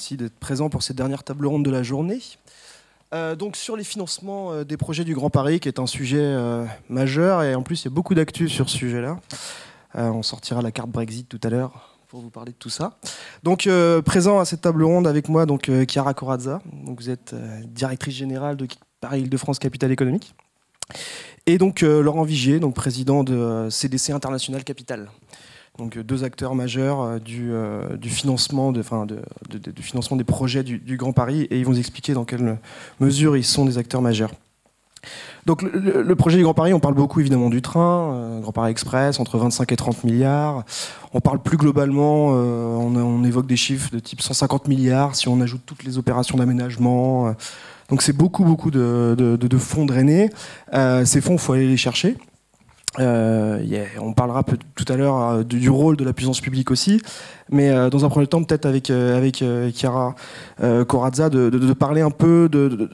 Merci d'être présent pour cette dernière table ronde de la journée. Donc sur les financements des projets du Grand Paris, qui est un sujet majeur, et en plus il y a beaucoup d'actu sur ce sujet-là. On sortira la carte Brexit tout à l'heure pour vous parler de tout ça. Donc présent à cette table ronde avec moi, donc Chiara Corazza. Donc vous êtes directrice générale de Paris-Île-de-France Capital Économique. Et donc Laurent Vigier, donc président de CDC International Capital. Donc deux acteurs majeurs du financement, du financement des projets du Grand Paris, et ils vont nous expliquer dans quelle mesure ils sont des acteurs majeurs. Donc le projet du Grand Paris, on parle beaucoup évidemment du train, Grand Paris Express, entre 25 et 30 milliards. On parle plus globalement, on évoque des chiffres de type 150 milliards si on ajoute toutes les opérations d'aménagement. Donc c'est beaucoup de fonds drainés. Ces fonds, il faut aller les chercher. On parlera tout à l'heure du rôle de la puissance publique aussi, mais dans un premier temps, peut-être avec Chiara Corazza, de parler un peu, de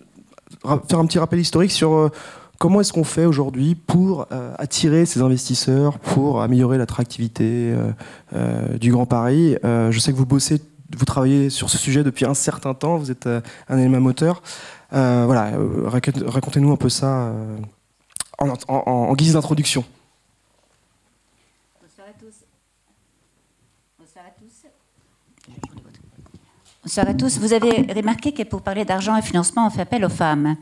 faire un petit rappel historique sur comment est-ce qu'on fait aujourd'hui pour attirer ces investisseurs, pour améliorer l'attractivité du Grand Paris. Je sais que vous travaillez sur ce sujet depuis un certain temps, vous êtes un élément moteur. Voilà, racontez-nous un peu ça. En guise d'introduction. Bonsoir à tous. Bonsoir à tous. Vous avez remarqué que pour parler d'argent et financement, on fait appel aux femmes.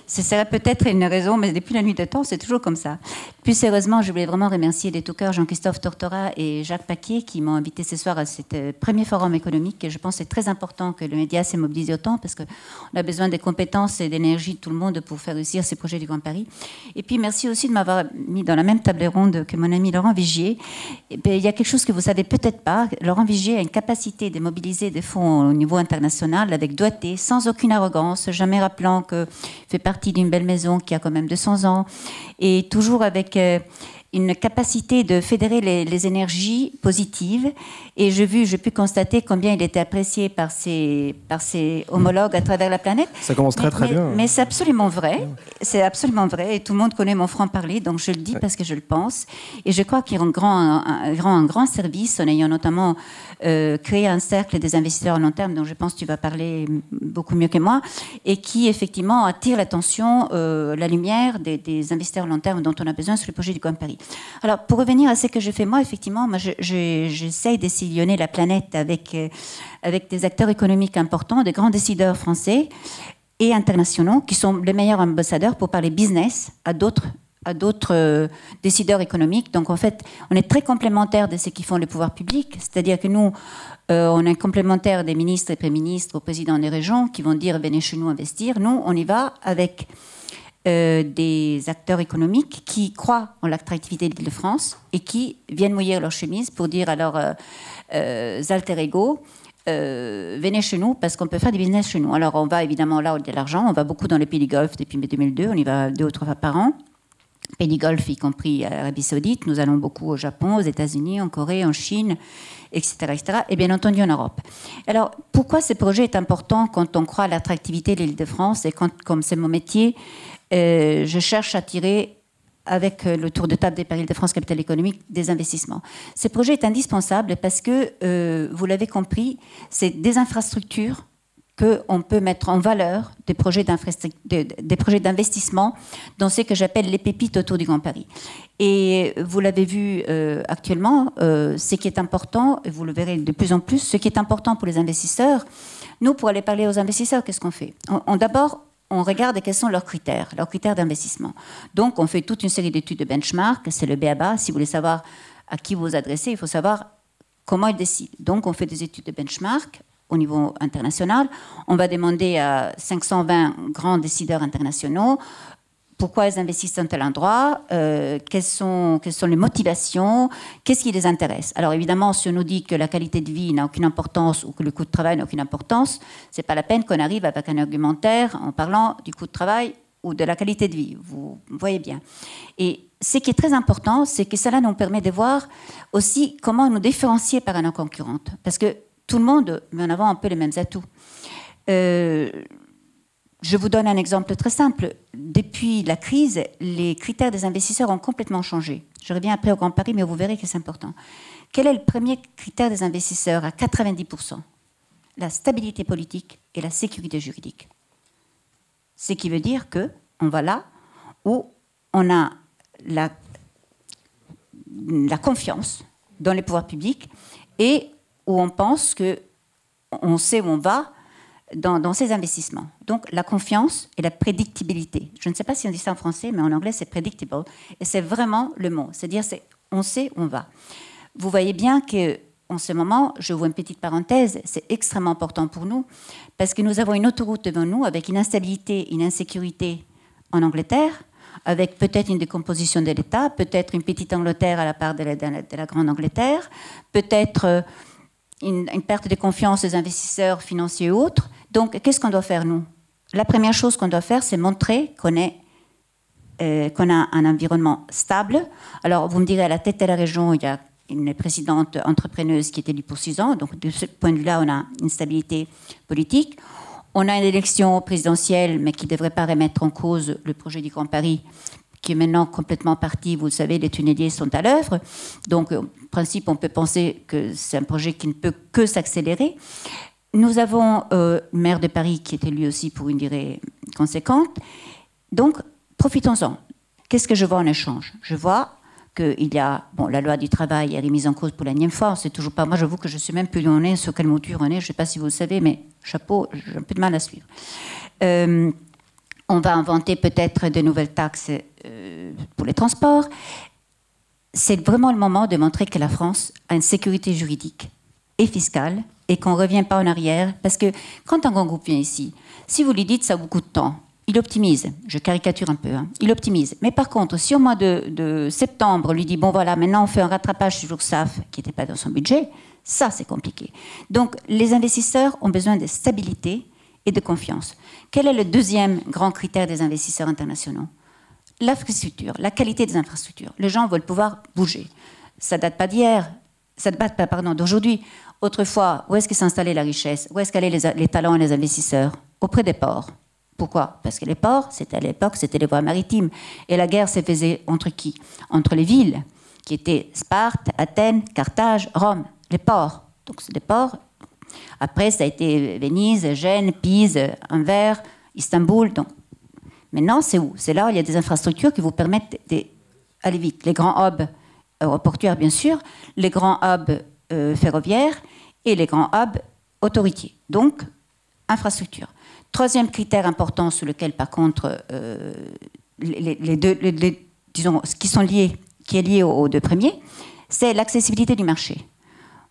Ce serait peut-être une raison, mais depuis la nuit des temps, c'est toujours comme ça. Plus sérieusement, je voulais vraiment remercier de tout cœur Jean-Christophe Tortora et Jacques Paquier qui m'ont invité ce soir à ce premier forum économique. Je pense que c'est très important que le média s'est mobilisé autant parce qu'on a besoin des compétences et d'énergie de tout le monde pour faire réussir ces projets du Grand Paris. Et puis, merci aussi de m'avoir mis dans la même table ronde que mon ami Laurent Vigier. Et bien, il y a quelque chose que vous ne savez peut-être pas. Laurent Vigier a une capacité de mobiliser des fonds au niveau international avec doigté, sans aucune arrogance, jamais rappelant qu'il fait partie d'une belle maison qui a quand même 200 ans, et toujours avec une capacité de fédérer les énergies positives. Et j'ai pu constater combien il était apprécié par ses homologues à travers la planète. Ça commence très bien. Mais c'est absolument vrai. C'est absolument vrai. Et tout le monde connaît mon franc-parler, donc je le dis parce que je le pense. Et je crois qu'il rend un grand service en ayant notamment créé un cercle des investisseurs à long terme, dont je pense que tu vas parler beaucoup mieux que moi, et qui effectivement attire l'attention, la lumière des investisseurs à long terme dont on a besoin sur le projet du Grand Paris. Alors, pour revenir à ce que je fais moi, effectivement, j'essaye de sillonner la planète avec des acteurs économiques importants, des grands décideurs français et internationaux, qui sont les meilleurs ambassadeurs pour parler business à d'autres décideurs économiques. Donc, en fait, on est très complémentaires de ce qu'ils font les pouvoirs publics, c'est-à-dire que nous, on est complémentaires des ministres et préministres aux présidents des régions qui vont dire « venez chez nous investir ». Nous, on y va avec des acteurs économiques qui croient en l'attractivité de l'Île-de-France et qui viennent mouiller leur chemise pour dire à leurs alter ego venez chez nous parce qu'on peut faire du business chez nous. Alors on va évidemment là où il y a de l'argent, on va beaucoup dans les pays du Golfe depuis 2002, on y va 2 ou 3 fois par an. Pays du Golfe, y compris l'Arabie Saoudite, nous allons beaucoup au Japon, aux États-Unis, en Corée, en Chine, etc., etc., et bien entendu en Europe. Alors, pourquoi ce projet est important quand on croit à l'attractivité de l'Île-de-France et quand, comme c'est mon métier, je cherche à attirer, avec le tour de table des Paris-Île-de-France Capital Économique, des investissements. Ce projet est indispensable parce que, vous l'avez compris, c'est des infrastructures qu'on peut mettre en valeur des projets d'investissement dans ce que j'appelle les pépites autour du Grand Paris. Et vous l'avez vu actuellement, ce qui est important, et vous le verrez de plus en plus, ce qui est important pour les investisseurs, nous, pour aller parler aux investisseurs, qu'est-ce qu'on fait ? D'abord, on regarde quels sont leurs critères d'investissement. Donc, on fait toute une série d'études de benchmark, c'est le b.a.-ba. Si vous voulez savoir à qui vous vous adressez, il faut savoir comment ils décident. Donc, on fait des études de benchmark au niveau international. On va demander à 520 grands décideurs internationaux pourquoi ils investissent dans tel endroit, quelles sont les motivations, qu'est-ce qui les intéresse. Alors évidemment, si on nous dit que la qualité de vie n'a aucune importance ou que le coût de travail n'a aucune importance, c'est pas la peine qu'on arrive avec un argumentaire en parlant du coût de travail ou de la qualité de vie. Vous voyez bien. Et ce qui est très important, c'est que cela nous permet de voir aussi comment nous différencier par nos concurrentes. Parce que tout le monde met en avant un peu les mêmes atouts. Je vous donne un exemple très simple. Depuis la crise, les critères des investisseurs ont complètement changé. Je reviens après au Grand Paris, mais vous verrez que c'est important. Quel est le premier critère des investisseurs à 90%? la stabilité politique et la sécurité juridique. Ce qui veut dire qu'on va là où on a la confiance dans les pouvoirs publics et où on pense qu'on sait où on va dans ces investissements. Donc la confiance et la prédictibilité. Je ne sais pas si on dit ça en français, mais en anglais c'est predictable. Et c'est vraiment le mot. C'est-à-dire on sait où on va. Vous voyez bien qu'en ce moment, je vois une petite parenthèse, c'est extrêmement important pour nous parce que nous avons une autoroute devant nous avec une instabilité, une insécurité en Angleterre, avec peut-être une décomposition de l'État, peut-être une petite Angleterre à la part de la grande Angleterre, peut-être une perte de confiance des investisseurs financiers et autres. Donc, qu'est-ce qu'on doit faire, nous? La première chose qu'on doit faire, c'est montrer qu'on a un environnement stable. Alors, vous me direz, à la tête de la région, il y a une présidente entrepreneuse qui est élue pour 6 ans. Donc, de ce point de vue-là, on a une stabilité politique. On a une élection présidentielle, mais qui ne devrait pas remettre en cause le projet du Grand Paris, qui est maintenant complètement parti. Vous le savez, les tunneliers sont à l'œuvre. Donc, en principe, on peut penser que c'est un projet qui ne peut que s'accélérer. Nous avons le maire de Paris qui est élu aussi pour une durée conséquente. Donc, profitons-en. Qu'est-ce que je vois en échange? Je vois qu'il y a... Bon, la loi du travail est remise en cause pour la 9e fois. On sait toujours pas... Moi, j'avoue que je ne sais même plus où on est, sur quelle mouture on est. Je ne sais pas si vous le savez, mais chapeau, j'ai un peu de mal à suivre. On va inventer peut-être de nouvelles taxes pour les transports. C'est vraiment le moment de montrer que la France a une sécurité juridique et fiscale et qu'on ne revient pas en arrière. Parce que quand un grand groupe vient ici, si vous lui dites ça a beaucoup de temps, il optimise. Je caricature un peu. Hein. Il optimise. Mais par contre, si au mois de septembre, on lui dit, bon voilà, maintenant on fait un rattrapage sur l'URSSAF qui n'était pas dans son budget, ça c'est compliqué. Donc les investisseurs ont besoin de stabilité et de confiance. Quel est le deuxième grand critère des investisseurs internationaux? L'infrastructure, la qualité des infrastructures. Les gens veulent pouvoir bouger. Ça ne date pas d'hier, ça ne date pas, d'aujourd'hui. Autrefois, où est-ce que s'installait la richesse? Où est-ce qu'allaient les talents et les investisseurs? Auprès des ports. Pourquoi? Parce que les ports, à l'époque, c'était les voies maritimes. Et la guerre se faisait entre qui? Entre les villes, qui étaient Sparte, Athènes, Carthage, Rome. Les ports. Donc, c'est des ports. Après, ça a été Venise, Gênes, Pise, Anvers, Istanbul. Donc, maintenant, c'est où? C'est là où il y a des infrastructures qui vous permettent d'aller vite. Les grands hubs aéroportuaires, bien sûr, les grands hubs ferroviaires et les grands hubs autoroutiers. Donc, infrastructure. Troisième critère important sur lequel, par contre, disons, ce qui est lié aux deux premiers, c'est l'accessibilité du marché.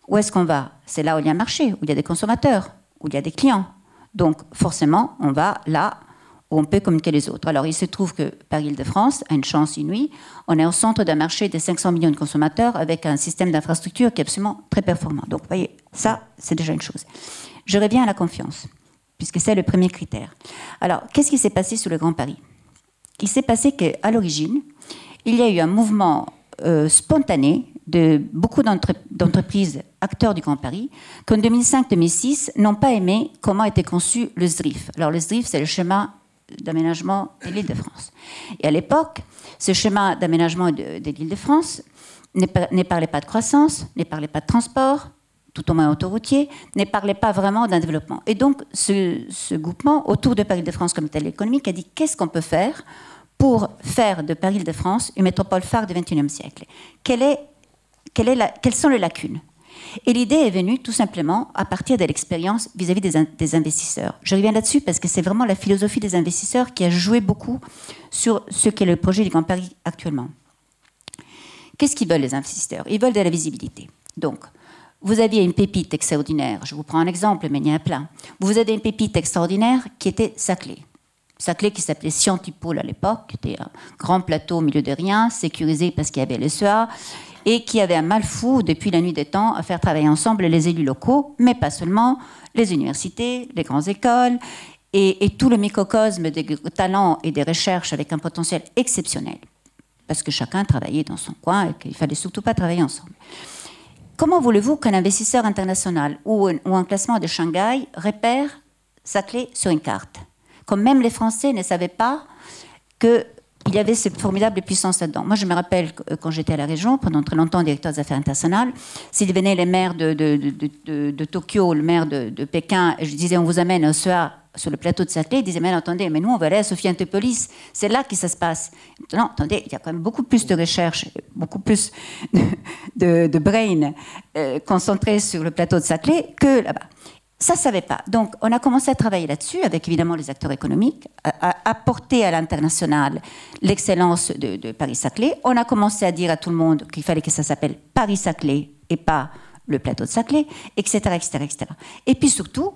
Où est-ce qu'on va? C'est là où il y a un marché, où il y a des consommateurs, où il y a des clients. Donc, forcément, on va là où on peut communiquer les autres. Alors, il se trouve que Paris-Île-de-France a une chance inouïe. On est au centre d'un marché de 500 millions de consommateurs avec un système d'infrastructure qui est absolument très performant. Donc, vous voyez, ça, c'est déjà une chose. Je reviens à la confiance, puisque c'est le premier critère. Alors, qu'est-ce qui s'est passé sur le Grand Paris? Il s'est passé qu'à l'origine, il y a eu un mouvement spontané de beaucoup d'entreprises acteurs du Grand Paris qui, en 2005-2006, n'ont pas aimé comment était conçu le SDRIF. Alors, le SDRIF, c'est le schéma d'aménagement de l'Île-de-France. Et à l'époque, ce schéma d'aménagement de l'Île-de-France ne parlait pas de croissance, ne parlait pas de transport, tout au moins autoroutier, ne parlait pas vraiment d'un développement. Et donc, ce groupement autour de Paris-Île-de-France comme tel économique a dit qu'est-ce qu'on peut faire pour faire de Paris-Île-de-France une métropole phare du XXIe siècle? Quelles sont les lacunes? Et l'idée est venue tout simplement à partir de l'expérience vis-à-vis des investisseurs. Je reviens là-dessus parce que c'est vraiment la philosophie des investisseurs qui a joué beaucoup sur ce qu'est le projet du Grand Paris actuellement. Qu'est-ce qu'ils veulent les investisseurs? Ils veulent de la visibilité. Donc, vous aviez une pépite extraordinaire, je vous prends un exemple, mais il y en a plein. Vous avez une pépite extraordinaire qui était Saclay. Saclay qui s'appelait Scientipol à l'époque, qui était un grand plateau au milieu de rien, sécurisé parce qu'il y avait le SEA, et qui avait un mal fou depuis la nuit des temps à faire travailler ensemble les élus locaux, mais pas seulement, les universités, les grandes écoles, et tout le microcosme des talents et des recherches avec un potentiel exceptionnel. Parce que chacun travaillait dans son coin et qu'il ne fallait surtout pas travailler ensemble. Comment voulez-vous qu'un investisseur international ou un classement de Shanghai repère Saclay sur une carte? Comme même les Français ne savaient pas que il y avait cette formidable puissance là-dedans. Moi, je me rappelle quand j'étais à la région, pendant très longtemps directeur des affaires internationales, s'il venait les maires de Tokyo, le maire de Pékin, et je disais on vous amène un soir sur le plateau de Saclay, ils disaient mais attendez, mais nous on va aller à Sophia Antipolis, c'est là que ça se passe. Non, attendez, il y a quand même beaucoup plus de recherche, beaucoup plus de brain concentré sur le plateau de Saclay que là-bas. Ça ne savait pas. Donc, on a commencé à travailler là-dessus, avec évidemment les acteurs économiques, à apporter à l'international l'excellence de Paris-Saclay. On a commencé à dire à tout le monde qu'il fallait que ça s'appelle Paris-Saclay et pas le plateau de Saclay, etc., etc., etc. Et puis surtout,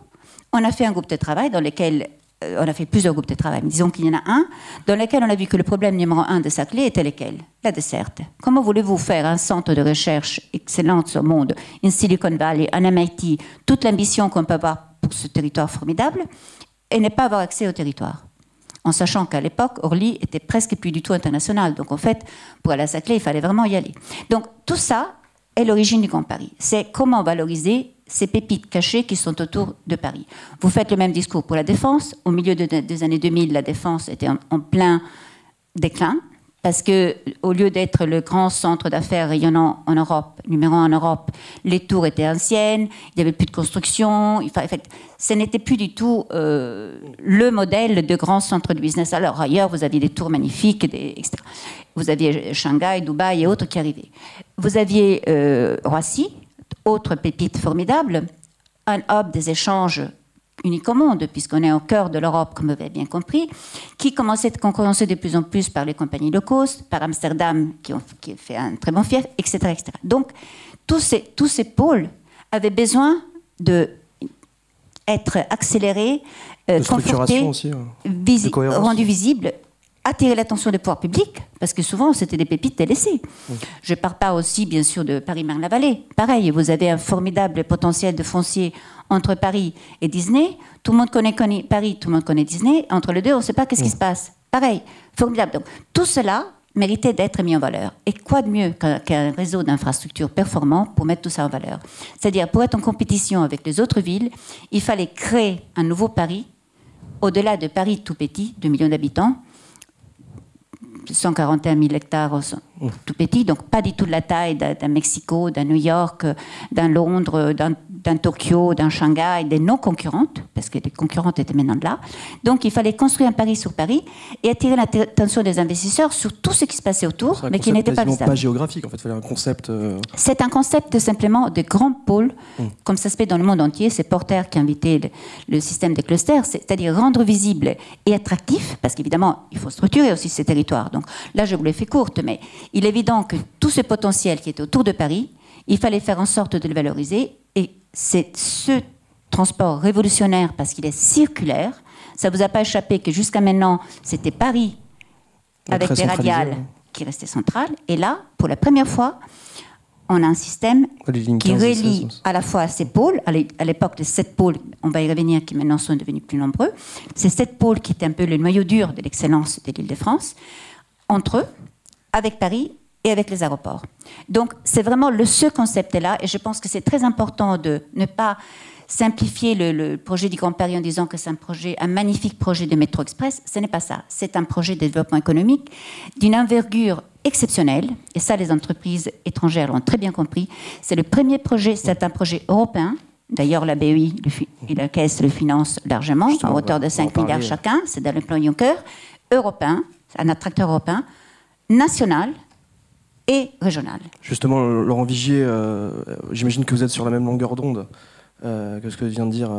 on a fait un groupe de travail dans lequel... on a fait plusieurs groupes de travail, mais disons qu'il y en a un dans lequel on a vu que le problème numéro 1 de Saclay était lequel? La desserte. Comment voulez-vous faire un centre de recherche excellent au monde, in Silicon Valley, en MIT, toute l'ambition qu'on peut avoir pour ce territoire formidable, et ne pas avoir accès au territoire? En sachant qu'à l'époque, Orly était presque plus du tout international. Donc en fait, pour aller à Saclay, il fallait vraiment y aller. Donc tout ça est l'origine du Grand Paris. C'est comment valoriser ces pépites cachées qui sont autour de Paris. Vous faites le même discours pour la Défense. Au milieu des années 2000, la Défense était en plein déclin, parce qu'au lieu d'être le grand centre d'affaires rayonnant en Europe, numéro 1 en Europe, les tours étaient anciennes, il n'y avait plus de construction. Ce n'était plus du tout le modèle de grand centre de business. Alors ailleurs, vous aviez des tours magnifiques, etc. Vous aviez Shanghai, Dubaï et autres qui arrivaient. Vous aviez Roissy, autre pépite formidable, un hub des échanges unique au monde, puisqu'on est au cœur de l'Europe, comme vous avez bien compris, qui commençait à être concurrencé de plus en plus par les compagnies low cost, par Amsterdam, qui fait un très bon fief, etc., etc. Donc, tous ces pôles avaient besoin d'être accélérés, confortés, aussi, rendus visibles, attirer l'attention des pouvoirs publics, parce que souvent, c'était des pépites délaissées. Je ne parle pas aussi, bien sûr, de Paris-Marne-la-Vallée. Pareil, vous avez un formidable potentiel de foncier entre Paris et Disney. Tout le monde connaît Paris, tout le monde connaît Disney. Entre les deux, on ne sait pas qu'est-ce qui se passe. Pareil, formidable. Donc, tout cela méritait d'être mis en valeur. Et quoi de mieux qu'un réseau d'infrastructures performant pour mettre tout ça en valeur? C'est-à-dire, pour être en compétition avec les autres villes, il fallait créer un nouveau Paris, au-delà de Paris tout petit, 2 millions d'habitants, 141 000 hectares tout petit, donc pas du tout de la taille d'un Mexico, d'un New York, d'un Londres, d'un Tokyo, d'un Shanghai, des non-concurrentes, parce que les concurrentes étaient maintenant de là. Donc il fallait construire un Paris sur Paris et attirer l'attention des investisseurs sur tout ce qui se passait autour, mais qui n'était pas visible. Pas géographique, en fait, il fallait un concept... C'est un concept simplement de grands pôles, comme ça se fait dans le monde entier. C'est Porter qui a invité le système des clusters, c'est-à-dire rendre visible et attractif, parce qu'évidemment, il faut structurer aussi ces territoires. Donc là, je vous l'ai fait courte, mais il est évident que tout ce potentiel qui était autour de Paris, il fallait faire en sorte de le valoriser. Et c'est ce transport révolutionnaire, parce qu'il est circulaire. Ça ne vous a pas échappé que jusqu'à maintenant, c'était Paris avec des radiales qui restaient centrales. Et là, pour la première fois, on a un système qui relie à la fois ces pôles, à l'époque de 7 pôles, on va y revenir, qui maintenant sont devenus plus nombreux. Ces 7 pôles qui étaient un peu le noyau dur de l'excellence de l'Île-de-France, entre eux, avec Paris et avec les aéroports. Donc, c'est vraiment ce concept-là, et je pense que c'est très important de ne pas simplifier le projet du Grand Paris en disant que c'est un magnifique projet de métro express. Ce n'est pas ça. C'est un projet de développement économique d'une envergure exceptionnelle, et ça, les entreprises étrangères l'ont très bien compris. C'est le premier projet, c'est un projet européen. D'ailleurs, la BEI et la Caisse le financent largement, à hauteur de 5 milliards chacun. C'est dans le plan Juncker. Européen, un attracteur européen, national et régional. Justement, Laurent Vigier, j'imagine que vous êtes sur la même longueur d'onde que ce que vient de dire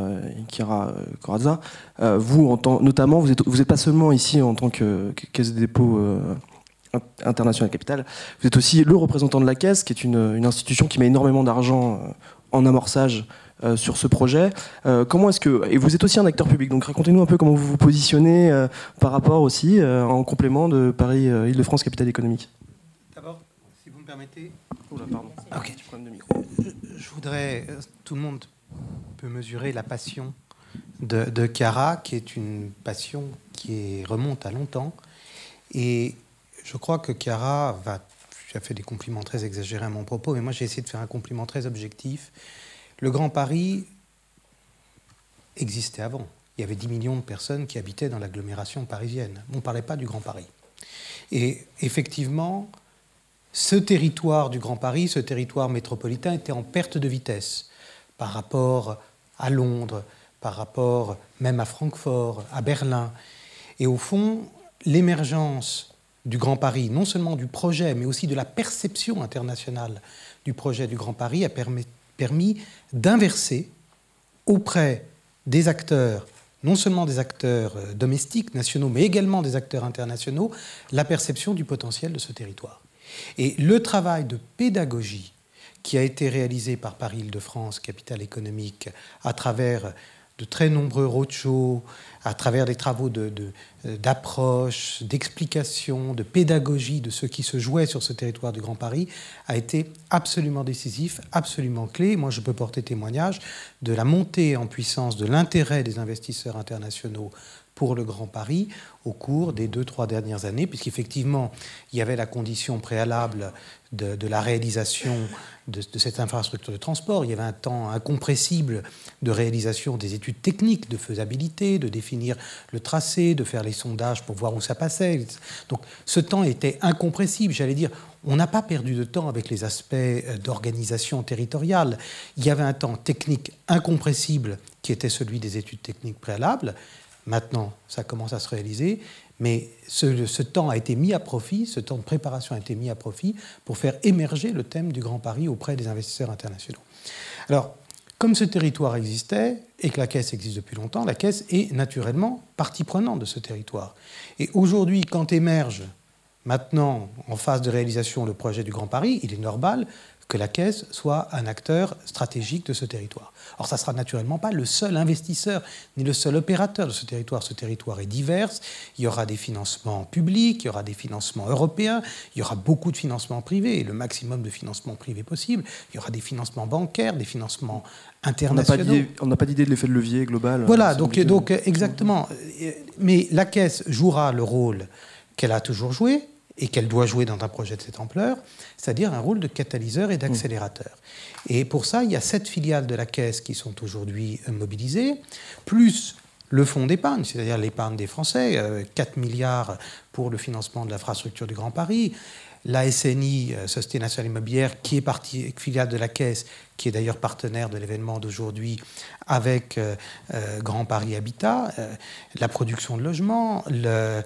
Kira Corazza. Vous, notamment, vous êtes pas seulement ici en tant que Caisse des dépôts internationale capitale, vous êtes aussi le représentant de la Caisse, qui est une institution qui met énormément d'argent en amorçage sur ce projet. Comment est-ce que... Et vous êtes aussi un acteur public, donc racontez-nous un peu comment vous vous positionnez par rapport aussi, en complément de Paris-Île-de-France Capitale économique. D'abord, si vous me permettez... Oula, pardon. Ok. Problème de micro. Je voudrais... Tout le monde peut mesurer la passion de Chiara, qui est une passion qui remonte à longtemps. Et je crois que Chiara va... Tu as fait des compliments très exagérés à mon propos, mais moi j'ai essayé de faire un compliment très objectif. Le Grand Paris existait avant. Il y avait 10 millions de personnes qui habitaient dans l'agglomération parisienne. On ne parlait pas du Grand Paris. Et effectivement, ce territoire du Grand Paris, ce territoire métropolitain, était en perte de vitesse par rapport à Londres, par rapport même à Francfort, à Berlin. Et au fond, l'émergence du Grand Paris, non seulement du projet, mais aussi de la perception internationale du projet du Grand Paris, a permis d'inverser auprès des acteurs, non seulement des acteurs domestiques, nationaux, mais également des acteurs internationaux, la perception du potentiel de ce territoire. Et le travail de pédagogie qui a été réalisé par Paris-Île-de-France, capitale économique, à travers de très nombreux roadshows, à travers des travaux d'approche, d'explication, de pédagogie de ce qui se jouait sur ce territoire du Grand Paris, a été absolument décisif, absolument clé. Moi, je peux porter témoignage de la montée en puissance de l'intérêt des investisseurs internationaux pour le Grand Paris au cours des 2-3 dernières années, puisqu'effectivement, il y avait la condition préalable de la réalisation de cette infrastructure de transport. Il y avait un temps incompressible de réalisation des études techniques, de faisabilité, de définir le tracé, de faire les sondages pour voir où ça passait. Donc ce temps était incompressible, j'allais dire. On n'a pas perdu de temps avec les aspects d'organisation territoriale. Il y avait un temps technique incompressible qui était celui des études techniques préalables. Maintenant, ça commence à se réaliser, mais ce temps a été mis à profit, ce temps de préparation a été mis à profit pour faire émerger le thème du Grand Paris auprès des investisseurs internationaux. Alors, comme ce territoire existait et que la Caisse existe depuis longtemps, la Caisse est naturellement partie prenante de ce territoire. Et aujourd'hui, quand émerge maintenant, en phase de réalisation, le projet du Grand Paris, il est normal que la Caisse soit un acteur stratégique de ce territoire. Or, ça ne sera naturellement pas le seul investisseur ni le seul opérateur de ce territoire. Ce territoire est divers. Il y aura des financements publics, il y aura des financements européens, il y aura beaucoup de financements privés, le maximum de financements privés possible. Il y aura des financements bancaires, des financements internationaux. On n'a pas d'idée de l'effet de levier global. Voilà, donc exactement. Mais la Caisse jouera le rôle qu'elle a toujours joué, et qu'elle doit jouer dans un projet de cette ampleur, c'est-à-dire un rôle de catalyseur et d'accélérateur. Et pour ça, il y a 7 filiales de la Caisse qui sont aujourd'hui mobilisées, plus le fonds d'épargne, c'est-à-dire l'épargne des Français, 4 milliards pour le financement de l'infrastructure du Grand Paris, la SNI, Société Nationale Immobilière, qui est filiale de la Caisse, qui est d'ailleurs partenaire de l'événement d'aujourd'hui avec Grand Paris Habitat, la production de logements, le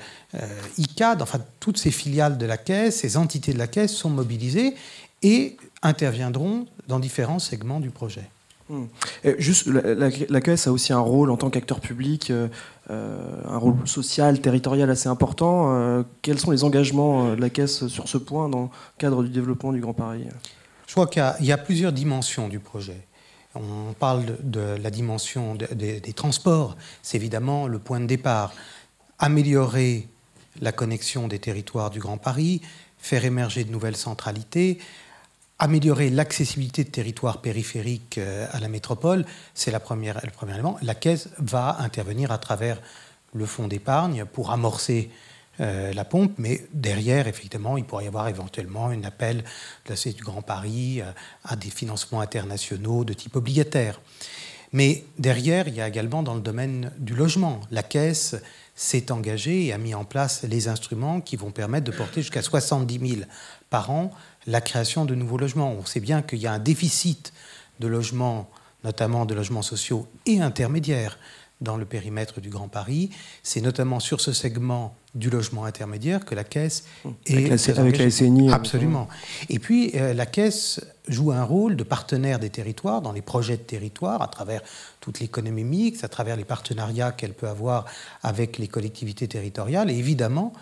ICAD, enfin toutes ces filiales de la Caisse, ces entités de la Caisse sont mobilisées et interviendront dans différents segments du projet. Et juste, la Caisse a aussi un rôle en tant qu'acteur public, un rôle social, territorial assez important. Quels sont les engagements de la Caisse sur ce point dans le cadre du développement du Grand Paris ? Je crois qu'il y a plusieurs dimensions du projet. On parle de la dimension des transports, c'est évidemment le point de départ. Améliorer la connexion des territoires du Grand Paris, faire émerger de nouvelles centralités, améliorer l'accessibilité de territoires périphériques à la métropole, c'est le premier élément. La Caisse va intervenir à travers le fonds d'épargne pour amorcer la pompe, mais derrière, effectivement, il pourrait y avoir éventuellement un appel de la Société du Grand Paris à des financements internationaux de type obligataire. Mais derrière, il y a également dans le domaine du logement. La Caisse s'est engagée et a mis en place les instruments qui vont permettre de porter jusqu'à 70 000 par an la création de nouveaux logements. On sait bien qu'il y a un déficit de logements, notamment de logements sociaux et intermédiaires, dans le périmètre du Grand Paris. C'est notamment sur ce segment du logement intermédiaire que la Caisse est avec la SNI. Absolument. Et puis, la Caisse joue un rôle de partenaire des territoires, dans les projets de territoire, à travers toute l'économie mixte, à travers les partenariats qu'elle peut avoir avec les collectivités territoriales. Et évidemment,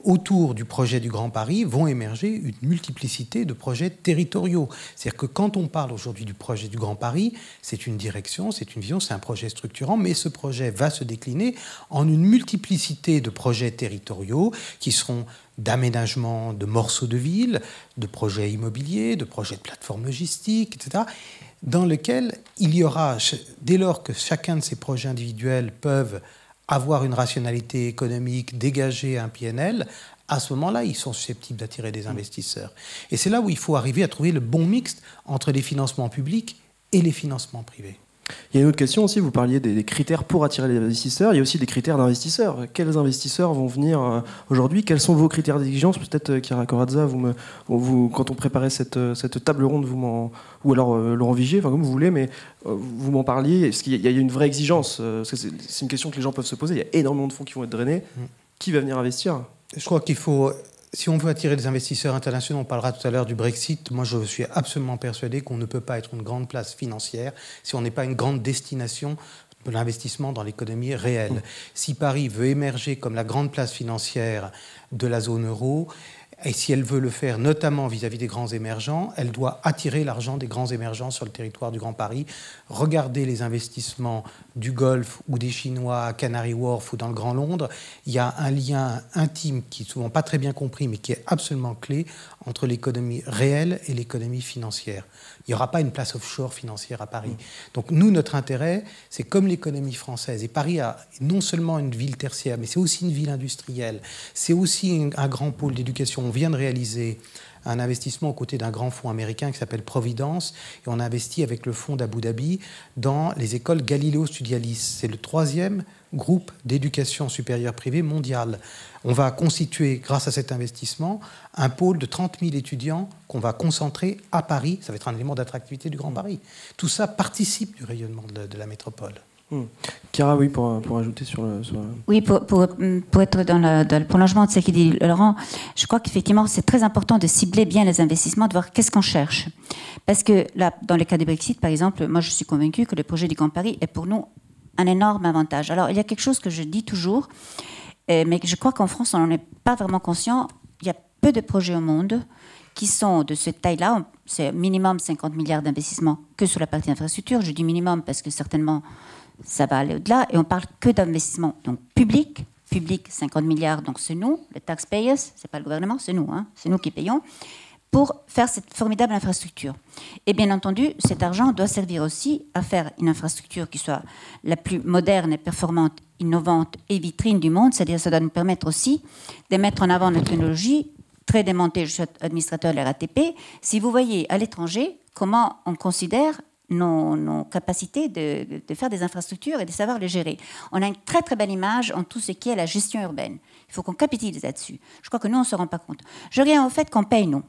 autour du projet du Grand Paris vont émerger une multiplicité de projets territoriaux. C'est-à-dire que quand on parle aujourd'hui du projet du Grand Paris, c'est une direction, c'est une vision, c'est un projet structurant, mais ce projet va se décliner en une multiplicité de projets territoriaux qui seront d'aménagement de morceaux de ville, de projets immobiliers, de projets de plateformes logistiques, etc., dans lesquels il y aura, dès lors que chacun de ces projets individuels peuvent avoir une rationalité économique, dégager un PNL, à ce moment-là, ils sont susceptibles d'attirer des investisseurs. Et c'est là où il faut arriver à trouver le bon mixte entre les financements publics et les financements privés. Il y a une autre question aussi, vous parliez des critères pour attirer les investisseurs, il y a aussi des critères d'investisseurs. Quels investisseurs vont venir aujourd'hui? Quels sont vos critères d'exigence? Peut-être Chiara Corazza, quand on préparait cette table ronde, ou alors Laurent Vigier, enfin, comme vous voulez, mais vous m'en parliez. Est-ce qu'il y a une vraie exigence? Parce que c'est une question que les gens peuvent se poser. Il y a énormément de fonds qui vont être drainés. Qui va venir investir? Je crois qu'il faut... Si on veut attirer des investisseurs internationaux, on parlera tout à l'heure du Brexit. Moi, je suis absolument persuadé qu'on ne peut pas être une grande place financière si on n'est pas une grande destination de l'investissement dans l'économie réelle. Si Paris veut émerger comme la grande place financière de la zone euro, et si elle veut le faire notamment vis-à-vis des grands émergents, elle doit attirer l'argent des grands émergents sur le territoire du Grand Paris. Regardez les investissements du Golfe ou des Chinois à Canary Wharf ou dans le Grand Londres. Il y a un lien intime qui est souvent pas très bien compris, mais qui est absolument clé entre l'économie réelle et l'économie financière. Il n'y aura pas une place offshore financière à Paris. Donc nous, notre intérêt, c'est comme l'économie française. Et Paris a non seulement une ville tertiaire, mais c'est aussi une ville industrielle. C'est aussi un grand pôle d'éducation. On vient de réaliser un investissement aux côtés d'un grand fonds américain qui s'appelle Providence. Et on a investi avec le fonds d'Abu Dhabi dans les écoles Galileo Studialis. C'est le 3e groupe d'éducation supérieure privée mondial. On va constituer, grâce à cet investissement, un pôle de 30 000 étudiants qu'on va concentrer à Paris. Ça va être un élément d'attractivité du Grand Paris. Tout ça participe du rayonnement de la métropole. Chiara, oui, pour ajouter sur le... Oui, pour être dans le prolongement de ce qu'il dit Laurent, je crois qu'effectivement, c'est très important de cibler bien les investissements, de voir qu'est-ce qu'on cherche. Parce que là, dans le cas du Brexit, par exemple, moi, je suis convaincue que le projet du Grand Paris est pour nous un énorme avantage. Alors, il y a quelque chose que je dis toujours, mais je crois qu'en France, on n'en est pas vraiment conscient. Il y a peu de projets au monde qui sont de cette taille-là. C'est minimum 50 milliards d'investissements que sur la partie infrastructure. Je dis minimum parce que certainement, ça va aller au-delà. Et on parle que d'investissements donc public, 50 milliards, donc c'est nous, les taxpayers, c'est pas le gouvernement, c'est nous, hein, c'est nous qui payons, pour faire cette formidable infrastructure. Et bien entendu, cet argent doit servir aussi à faire une infrastructure qui soit la plus moderne et performante, innovante et vitrine du monde, c'est-à-dire ça doit nous permettre aussi de mettre en avant notre technologie très démontée. Je suis administrateur de la RATP. Si vous voyez à l'étranger comment on considère nos capacités de faire des infrastructures et de savoir les gérer. On a une très très belle image en tout ce qui est la gestion urbaine. Il faut qu'on capitalise là-dessus. Je crois que nous, on ne se rend pas compte. Je reviens au fait qu'on paye, nous.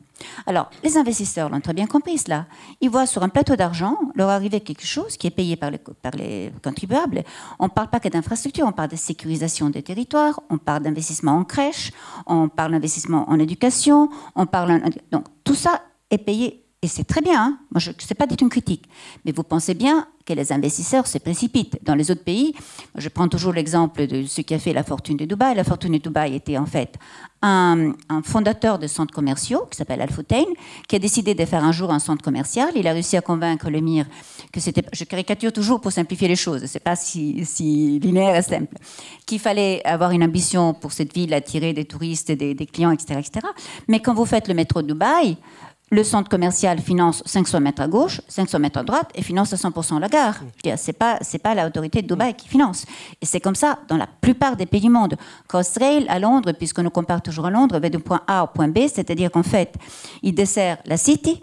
Alors, les investisseurs l'ont très bien compris, cela. Ils voient sur un plateau d'argent leur arriver quelque chose qui est payé par les contribuables. On ne parle pas que d'infrastructures, on parle de sécurisation des territoires, on parle d'investissement en crèche, on parle d'investissement en éducation, donc tout ça est payé. Et c'est très bien, hein. Moi, ce n'est pas du tout une critique. Mais vous pensez bien que les investisseurs se précipitent. Dans les autres pays, je prends toujours l'exemple de ce qui a fait la fortune de Dubaï. La fortune de Dubaï était en fait un fondateur de centres commerciaux qui s'appelle Al Futtaim, qui a décidé de faire un jour un centre commercial. Il a réussi à convaincre l'émir que c'était... Je caricature toujours pour simplifier les choses, ce n'est pas si linéaire et simple. Qu'il fallait avoir une ambition pour cette ville, attirer des touristes, des clients, etc., etc. Mais quand vous faites le métro de Dubaï, le centre commercial finance 500 mètres à gauche, 500 mètres à droite et finance à 100% la gare. Ce n'est pas l'autorité de Dubaï qui finance. Et c'est comme ça dans la plupart des pays du monde. Crossrail à Londres, puisqu'on nous compare toujours à Londres, va du point A au point B, c'est-à-dire qu'en fait, il dessert la City,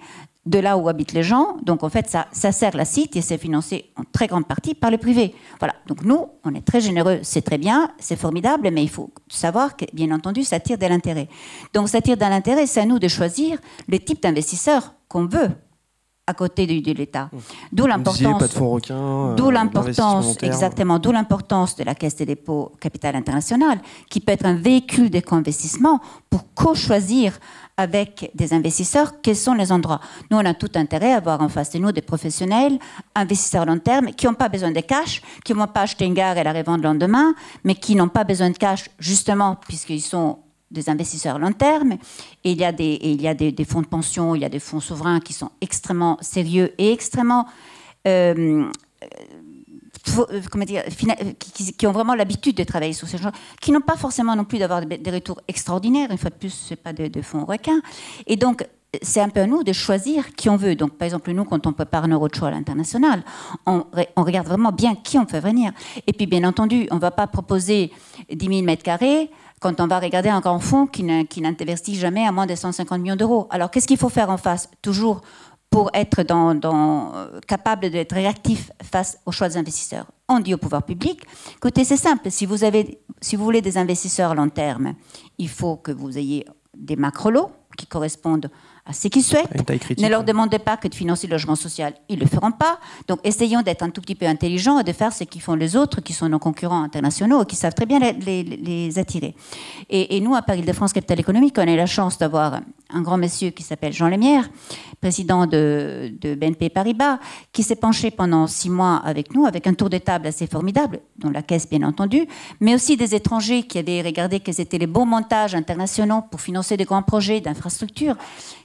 de là où habitent les gens. Donc en fait, ça sert la City et c'est financé en très grande partie par le privé. Voilà. Donc nous, on est très généreux, c'est très bien, c'est formidable, mais il faut savoir que, bien entendu, ça tire de l'intérêt. Donc ça tire de l'intérêt, c'est à nous de choisir le type d'investisseur qu'on veut à côté de l'État. D'où l'importance. Pas de fonds requins. D'où l'importance, exactement. D'où l'importance de la Caisse des dépôts Capital International, qui peut être un véhicule de co-investissement pour co-choisir avec des investisseurs quels sont les endroits. Nous, on a tout intérêt à avoir en face de nous des professionnels, investisseurs long terme, qui n'ont pas besoin de cash, qui ne vont pas acheter une gare et la revendre le lendemain, mais qui n'ont pas besoin de cash justement puisqu'ils sont des investisseurs long terme. Et il y a des fonds de pension, il y a des fonds souverains qui sont extrêmement sérieux et extrêmement... qui ont vraiment l'habitude de travailler sur ces gens, qui n'ont pas forcément non plus d'avoir des retours extraordinaires. Une fois de plus, ce n'est pas de fonds requins. Et donc, c'est un peu à nous de choisir qui on veut. Donc, par exemple, nous, quand on prépare un roadshow à l'international, on regarde vraiment bien qui on fait venir. Et puis, bien entendu, on ne va pas proposer 10 000 mètres carrés quand on va regarder un grand fonds qui n'investit jamais à moins de 150 millions d'euros. Alors, qu'est-ce qu'il faut faire en face? Toujours pour être capable d'être réactif face aux choix des investisseurs. On dit au pouvoir public, écoutez, c'est simple, si vous voulez des investisseurs à long terme, il faut que vous ayez des macro-lots qui correspondent à ce qu'ils souhaitent. Ne leur demandez pas que de financer le logement social, ils ne le feront pas. Donc essayons d'être un tout petit peu intelligents et de faire ce qu'ils font les autres, qui sont nos concurrents internationaux et qui savent très bien les attirer. Et nous, à Paris-Île-de-France Capital Économique, on a eu la chance d'avoir un grand monsieur qui s'appelle Jean Lemierre, président de BNP Paribas, qui s'est penché pendant 6 mois avec nous, avec un tour de table assez formidable, dont la Caisse bien entendu, mais aussi des étrangers qui avaient regardé quels étaient les bons montages internationaux pour financer des grands projets d'infrastructures.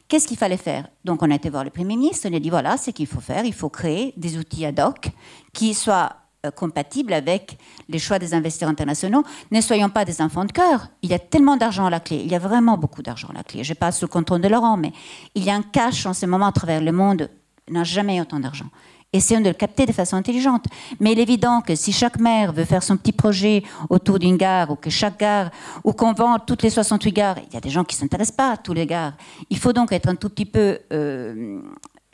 Qu'est-ce qu'il fallait faire? Donc on a été voir le Premier ministre, on a dit voilà, c'est ce qu'il faut faire, il faut créer des outils ad hoc qui soient compatibles avec les choix des investisseurs internationaux. Ne soyons pas des enfants de cœur. Il y a tellement d'argent à la clé. Il y a vraiment beaucoup d'argent à la clé. Je ne passe sous le contrôle de Laurent, mais il y a un cash en ce moment à travers le monde. Il n'a jamais eu autant d'argent. Essayons de le capter de façon intelligente. Mais il est évident que si chaque maire veut faire son petit projet autour d'une gare, ou que chaque gare, ou qu'on vend toutes les 68 gares, il y a des gens qui ne s'intéressent pas à toutes les gares. Il faut donc être un tout petit peu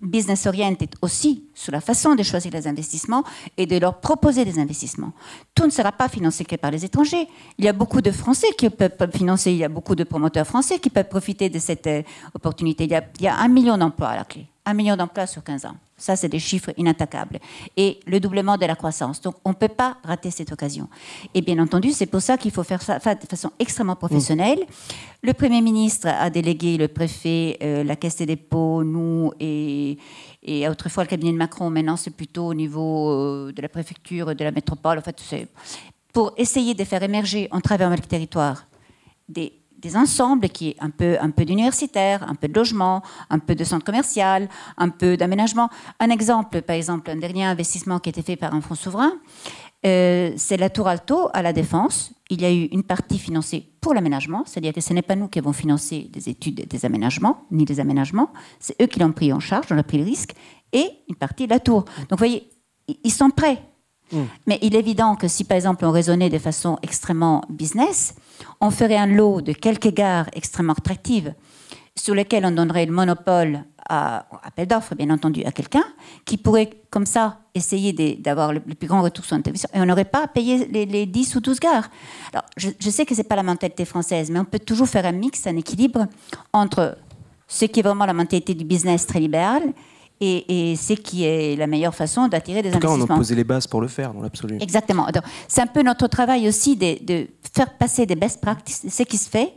business oriented aussi sur la façon de choisir les investissements et de leur proposer des investissements. Tout ne sera pas financé que par les étrangers. Il y a beaucoup de Français qui peuvent financer, il y a beaucoup de promoteurs français qui peuvent profiter de cette opportunité. Il y a 1 million d'emplois à la clé. 1 million d'emplois sur 15 ans. Ça, c'est des chiffres inattaquables. Et le doublement de la croissance. Donc, on ne peut pas rater cette occasion. Et bien entendu, c'est pour ça qu'il faut faire ça de façon extrêmement professionnelle. Le Premier ministre a délégué le préfet, la Caisse des dépôts, nous et autrefois le cabinet de Macron. Maintenant, c'est plutôt au niveau de la préfecture, de la métropole. En fait, c'est pour essayer de faire émerger, en travaillant avec le territoire, des ensembles qui est un peu d'universitaire, un peu de logement, un peu de centre commercial, un peu d'aménagement. Un exemple, par exemple, un dernier investissement qui a été fait par un fonds souverain, c'est la Tour Alto à la Défense. Il y a eu une partie financée pour l'aménagement, c'est-à-dire que ce n'est pas nous qui avons financé des études des aménagements, ni des aménagements, c'est eux qui l'ont pris en charge, on a pris le risque, et une partie de la tour. Donc vous voyez, ils sont prêts. Mais il est évident que si, par exemple, on raisonnait de façon extrêmement business, on ferait un lot de quelques gares extrêmement attractives sur lesquelles on donnerait le monopole à appel d'offres, bien entendu, à quelqu'un qui pourrait, comme ça, essayer d'avoir le plus grand retour sur l'investissement. Et on n'aurait pas à payer les 10 ou 12 gares. Alors, je sais que ce n'est pas la mentalité française, mais on peut toujours faire un mix, un équilibre entre ce qui est vraiment la mentalité du business très libéral et c'est qui est la meilleure façon d'attirer des investissements. En tout cas, on a posé les bases pour le faire, dans l'absolu. Exactement. C'est un peu notre travail aussi de faire passer des best practices, ce qui se fait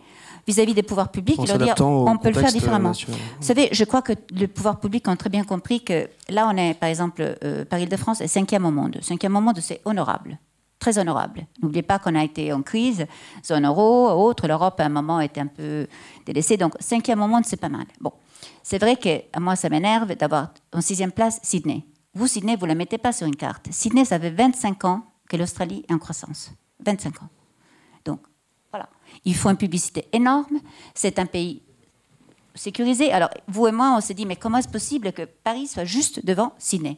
vis-à-vis des pouvoirs publics, et leur dire on peut le faire différemment. National. Vous savez, je crois que le pouvoir public a très bien compris que là, on est, par exemple, Paris-Île-de-France est 5e au monde. 5e au monde, c'est honorable. Très honorable. N'oubliez pas qu'on a été en crise, zone euro, autre, l'Europe à un moment était un peu délaissée, donc 5e au monde, c'est pas mal. Bon. C'est vrai que moi, ça m'énerve d'avoir en 6e place Sydney. Vous, Sydney, vous ne la mettez pas sur une carte. Sydney, ça fait 25 ans que l'Australie est en croissance. 25 ans. Donc, voilà. Il faut une publicité énorme. C'est un pays sécurisé. Alors, vous et moi, on s'est dit, mais comment est-ce possible que Paris soit juste devant Sydney?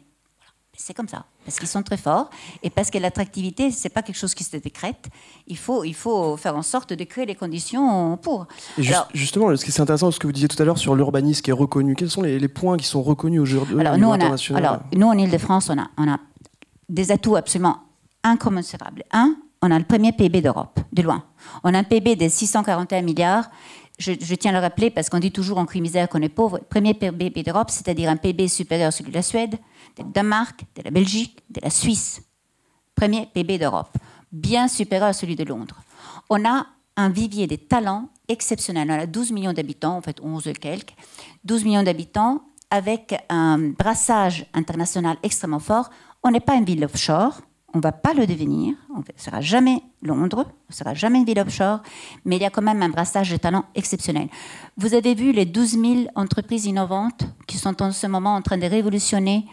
C'est comme ça, parce qu'ils sont très forts et parce que l'attractivité, ce n'est pas quelque chose qui se décrète. Il faut faire en sorte de créer les conditions pour. Et justement, ce qui est intéressant, ce que vous disiez tout à l'heure sur l'urbanisme qui est reconnu, quels sont les points qui sont reconnus aujourd'hui au niveau international? Nous, en Île-de-France, on a des atouts absolument incommensurables. On a le premier PIB d'Europe, de loin. On a un PIB de 641 milliards. Je tiens à le rappeler parce qu'on dit toujours en cri misère qu'on est pauvre. Premier PIB d'Europe, c'est-à-dire un PIB supérieur à celui de la Suède, de la Danemark, de la Belgique, de la Suisse. Premier PIB d'Europe, bien supérieur à celui de Londres. On a un vivier de talents exceptionnel. On a 12 millions d'habitants, en fait 11 et quelques, 12 millions d'habitants avec un brassage international extrêmement fort. On n'est pas une ville offshore. On ne va pas le devenir, on ne sera jamais Londres, on ne sera jamais une ville offshore, mais il y a quand même un brassage de talents exceptionnel. Vous avez vu les 12 000 entreprises innovantes qui sont en ce moment en train de révolutionner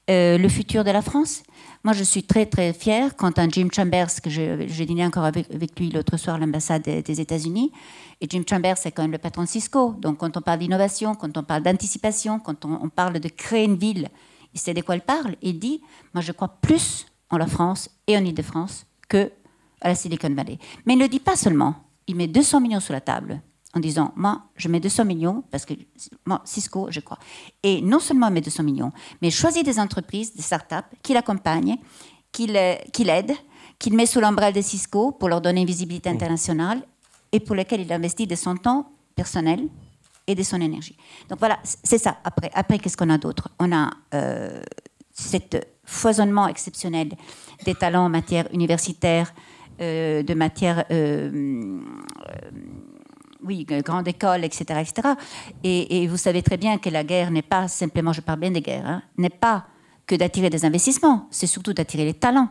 le futur de la France. Moi, je suis très, très fière quand un Jim Chambers, que j'ai dîné encore avec lui l'autre soir à l'ambassade des États-Unis, et Jim Chambers, c'est quand même le patron de Cisco. Donc, quand on parle d'innovation, quand on parle d'anticipation, quand on parle de créer une ville, il sait de quoi il parle. Il dit, moi, je crois plus en la France et en Île-de-France que à la Silicon Valley. Mais il ne le dit pas seulement. Il met 200 millions sur la table en disant, moi, je mets 200 millions, parce que moi, Cisco, je crois. Et non seulement met 200 millions, mais choisit des entreprises, des startups, qui l'accompagnent, qui l'aident, qu'il met sous l'ombrelle de Cisco pour leur donner une visibilité internationale et pour lesquelles il investit de son temps personnel et de son énergie. Donc voilà, c'est ça. Après qu'est-ce qu'on a d'autre? On a cet foisonnement exceptionnel des talents en matière universitaire, de matière, grande école, etc., etc. Et vous savez très bien que la guerre n'est pas simplement, je parle bien des guerres, hein, n'est pas que d'attirer des investissements, c'est surtout d'attirer les talents.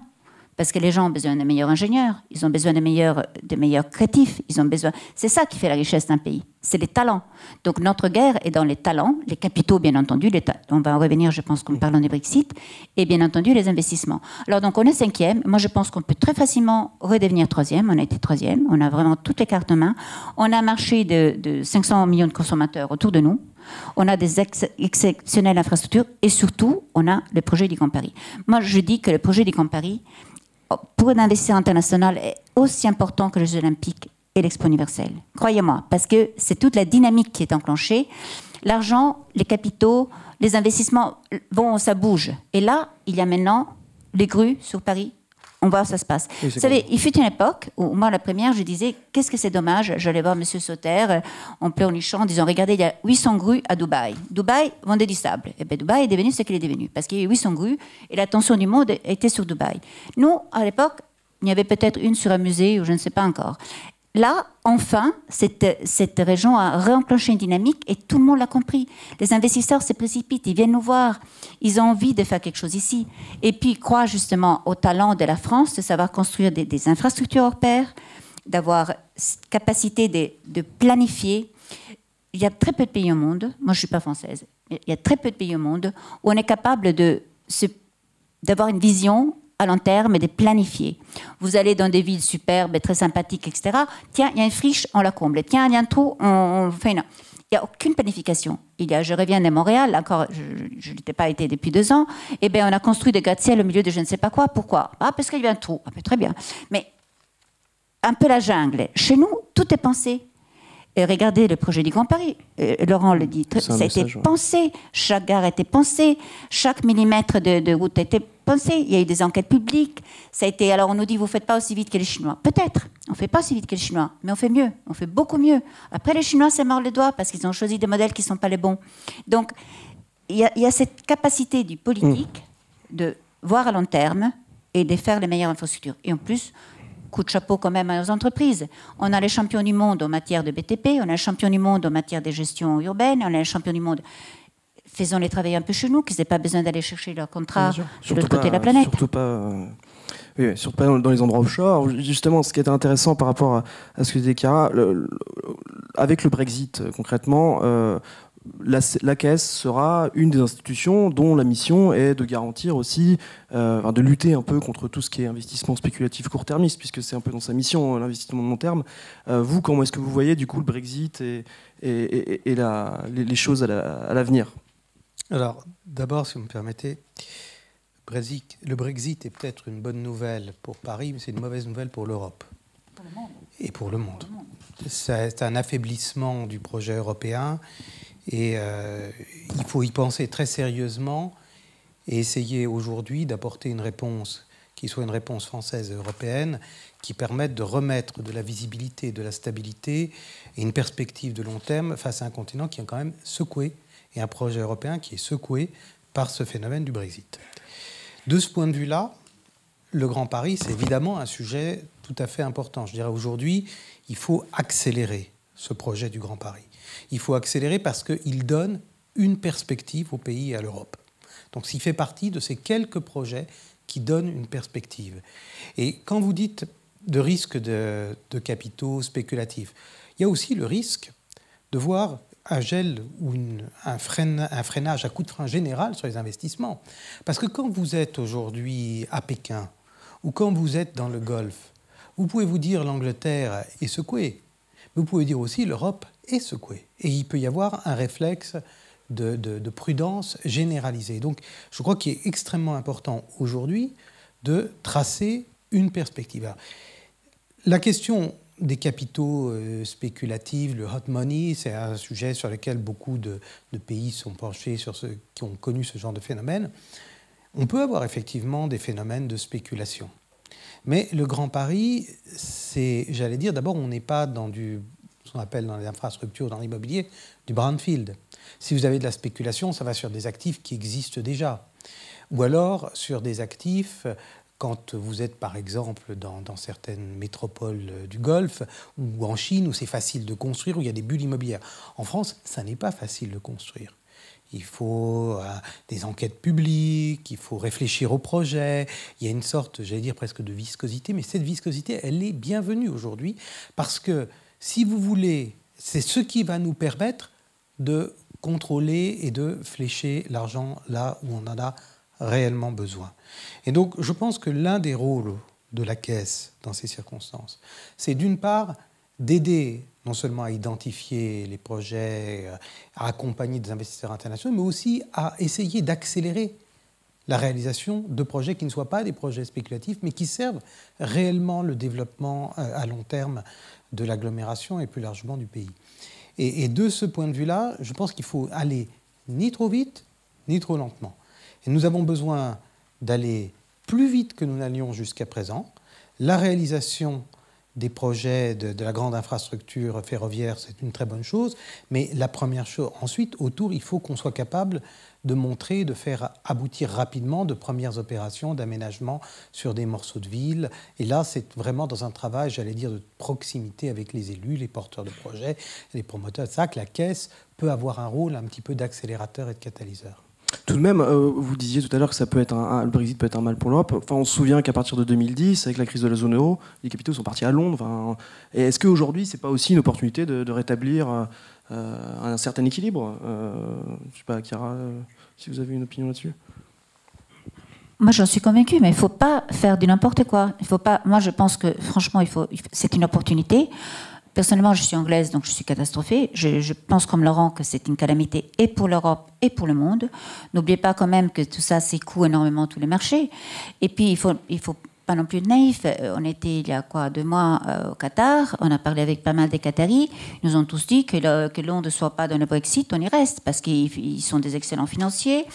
Parce que les gens ont besoin de meilleurs ingénieurs, ils ont besoin de meilleurs créatifs, ils ont besoin... C'est ça qui fait la richesse d'un pays, c'est les talents. Donc notre guerre est dans les talents, les capitaux bien entendu, on va en revenir je pense qu'en parlant du Brexit, et bien entendu les investissements. Alors donc on est 5e, moi je pense qu'on peut très facilement redevenir 3e, on a été 3e, on a vraiment toutes les cartes en main, on a un marché de 500 millions de consommateurs autour de nous, on a des exceptionnelles infrastructures et surtout on a le projet du Grand Paris. Moi je dis que le projet du Grand Paris, pour un investisseur international, est aussi important que les Jeux Olympiques et l'Expo universelle. Croyez-moi, parce que c'est toute la dynamique qui est enclenchée. L'argent, les capitaux, les investissements, bon, ça bouge. Et là, il y a maintenant les grues sur Paris. On voit où ça se passe. Oui, vous savez, il fut une époque où, moi, la première, je disais, qu'est-ce que c'est dommage. J'allais voir M. Sauter en pleurnichant, en disant, regardez, il y a 800 grues à Dubaï. Dubaï vendait du sable. Et bien, Dubaï est devenu ce qu'il est devenu. Parce qu'il y a eu 800 grues et l'attention du monde était sur Dubaï. Nous, à l'époque, il y avait peut-être une sur un musée ou je ne sais pas encore. Là, enfin, cette région a réenclenché une dynamique et tout le monde l'a compris. Les investisseurs se précipitent, ils viennent nous voir, ils ont envie de faire quelque chose ici. Et puis, ils croient justement au talent de la France de savoir construire des infrastructures hors pair, d'avoir capacité de planifier. Il y a très peu de pays au monde, moi je ne suis pas française, mais il y a très peu de pays au monde où on est capable d'avoir une vision à long terme et de planifier. Vous allez dans des villes superbes, très sympathiques, etc. Tiens, il y a une friche, on la comble. Tiens, il y a un trou, on fait une... Il n'y a aucune planification. Je reviens de Montréal, encore, je n'étais pas été depuis 2 ans. Eh bien, on a construit des gratte-ciel au milieu de je ne sais pas quoi. Pourquoi? Parce qu'il y avait un trou. Très bien. Mais un peu la jungle. Chez nous, tout est pensé. Et regardez le projet du Grand Paris. Laurent le dit. Ça a été pensé. Chaque gare a été pensée. Chaque millimètre de route a été pensé. Il y a eu des enquêtes publiques. Ça a été. Alors on nous dit, vous ne faites pas aussi vite que les Chinois. Peut-être. On ne fait pas aussi vite que les Chinois. Mais on fait mieux. On fait beaucoup mieux. Après, les Chinois, c'est mort les doigts parce qu'ils ont choisi des modèles qui ne sont pas les bons. Donc, il y a cette capacité du politique de voir à long terme et de faire les meilleures infrastructures. Et en plus, coup de chapeau quand même à nos entreprises. On a les champions du monde en matière de BTP, on a les champions du monde en matière de gestion urbaine, on a les champions du monde. Faisons-les travailler un peu chez nous, qu'ils n'aient pas besoin d'aller chercher leur contrat de l'autre côté de la planète. Surtout pas dans les endroits offshore. Justement, ce qui est intéressant par rapport à ce que disait Chiara, avec le Brexit, concrètement, la Caisse sera une des institutions dont la mission est de garantir aussi, de lutter un peu contre tout ce qui est investissement spéculatif court-termiste, puisque c'est un peu dans sa mission, l'investissement de long terme. Vous, comment est-ce que vous voyez du coup le Brexit et les choses à l'avenir? Alors, d'abord, si vous me permettez, le Brexit est peut-être une bonne nouvelle pour Paris, mais c'est une mauvaise nouvelle pour l'Europe. Et pour le monde. C'est un affaiblissement du projet européen. Et il faut y penser très sérieusement et essayer aujourd'hui d'apporter une réponse qui soit une réponse française et européenne qui permette de remettre de la visibilité, de la stabilité et une perspective de long terme face à un continent qui est quand même secoué et un projet européen qui est secoué par ce phénomène du Brexit. De ce point de vue-là, le Grand Paris, c'est évidemment un sujet tout à fait important. Je dirais aujourd'hui, il faut accélérer ce projet du Grand Paris. Il faut accélérer parce qu'il donne une perspective au pays et à l'Europe. Donc, il fait partie de ces quelques projets qui donnent une perspective. Et quand vous dites de risque de capitaux spéculatifs, il y a aussi le risque de voir un gel ou un freinage à coup de frein général sur les investissements. Parce que quand vous êtes aujourd'hui à Pékin ou quand vous êtes dans le Golfe, vous pouvez vous dire l'Angleterre est secouée, mais vous pouvez dire aussi l'Europe est secouée. Et il peut y avoir un réflexe de prudence généralisée. Donc, je crois qu'il est extrêmement important aujourd'hui de tracer une perspective. Alors, la question des capitaux spéculatifs, le hot money, c'est un sujet sur lequel beaucoup de pays sont penchés, qui ont connu ce genre de phénomène. On peut avoir effectivement des phénomènes de spéculation. Mais le Grand Paris, c'est, j'allais dire, d'abord, on n'est pas dans ce qu'on appelle dans les infrastructures, dans l'immobilier, du brownfield. Si vous avez de la spéculation, ça va sur des actifs qui existent déjà. Ou alors sur des actifs, quand vous êtes par exemple dans certaines métropoles du Golfe ou en Chine, où c'est facile de construire, où il y a des bulles immobilières. En France, ça n'est pas facile de construire. Il faut des enquêtes publiques, il faut réfléchir au projet. Il y a une sorte, j'allais dire presque de viscosité, mais cette viscosité, elle est bienvenue aujourd'hui parce que, si vous voulez, c'est ce qui va nous permettre de contrôler et de flécher l'argent là où on en a réellement besoin. Et donc, je pense que l'un des rôles de la Caisse dans ces circonstances, c'est d'une part d'aider non seulement à identifier les projets, à accompagner des investisseurs internationaux, mais aussi à essayer d'accélérer la réalisation de projets qui ne soient pas des projets spéculatifs, mais qui servent réellement le développement à long terme de l'agglomération et plus largement du pays. Et de ce point de vue-là, je pense qu'il faut aller ni trop vite, ni trop lentement. Et nous avons besoin d'aller plus vite que nous n'allions jusqu'à présent. La réalisation des projets de la grande infrastructure ferroviaire, c'est une très bonne chose. Mais la première chose, ensuite, autour, il faut qu'on soit capable de montrer, de faire aboutir rapidement de premières opérations d'aménagement sur des morceaux de ville. Et là, c'est vraiment dans un travail, j'allais dire, de proximité avec les élus, les porteurs de projets, les promoteurs. C'est ça que la Caisse peut avoir un rôle un petit peu d'accélérateur et de catalyseur. Tout de même, vous disiez tout à l'heure que ça peut être le Brexit peut être un mal pour l'Europe. Enfin, on se souvient qu'à partir de 2010, avec la crise de la zone euro, les capitaux sont partis à Londres. Enfin, et est-ce qu'aujourd'hui, c'est pas aussi une opportunité de rétablir un certain équilibre Je sais pas, Chiara, si vous avez une opinion là-dessus. Moi, j'en suis convaincue, mais il ne faut pas faire du n'importe quoi. Il faut pas. Moi, je pense que, franchement, c'est une opportunité. Personnellement, je suis anglaise, donc je suis catastrophée. Je pense comme Laurent que c'est une calamité et pour l'Europe et pour le monde. N'oubliez pas quand même que tout ça secoue énormément tous les marchés. Et puis, il faut pas non plus être naïf. On était il y a 2 mois au Qatar. On a parlé avec pas mal des Qataris. Ils nous ont tous dit que Londres ne soit pas dans le Brexit, on y reste parce qu'ils sont des excellents financiers.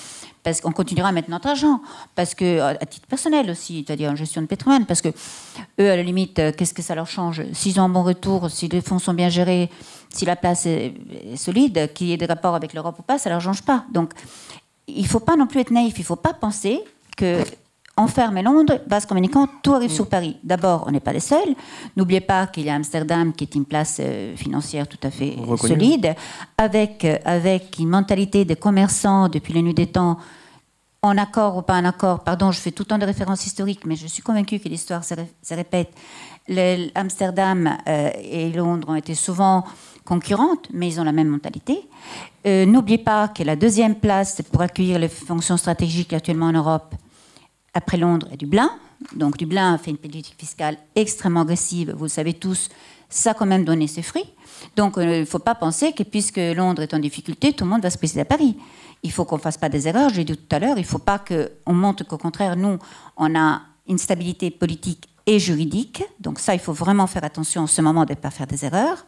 Parce qu'on continuera à mettre notre argent, parce que, à titre personnel aussi, c'est-à-dire en gestion de patrimoine, parce que eux, à la limite, qu'est-ce que ça leur change? S'ils ont un bon retour, si les fonds sont bien gérés, si la place est solide, qu'il y ait des rapports avec l'Europe ou pas, ça ne leur change pas. Donc, il ne faut pas non plus être naïf, il ne faut pas penser que enfermer Londres, base communicante, tout arrive sur Paris. D'abord, on n'est pas les seuls. N'oubliez pas qu'il y a Amsterdam qui est une place financière tout à fait solide, avec une mentalité des commerçants depuis la nuit des temps, en accord ou pas en accord. Pardon, je fais tout le temps de références historiques, mais je suis convaincue que l'histoire se répète. Amsterdam et Londres ont été souvent concurrentes, mais ils ont la même mentalité. N'oubliez pas que la deuxième place pour accueillir les fonctions stratégiques actuellement en Europe, après Londres et Dublin. Donc Dublin a fait une politique fiscale extrêmement agressive, vous le savez tous, ça a quand même donné ses fruits. Donc il ne faut pas penser que puisque Londres est en difficulté, tout le monde va se préciser à Paris. Il faut qu'on ne fasse pas des erreurs, je l'ai dit tout à l'heure, il ne faut pas qu'on montre qu'au contraire, nous, on a une stabilité politique et juridique. Donc ça, il faut vraiment faire attention en ce moment de ne pas faire des erreurs.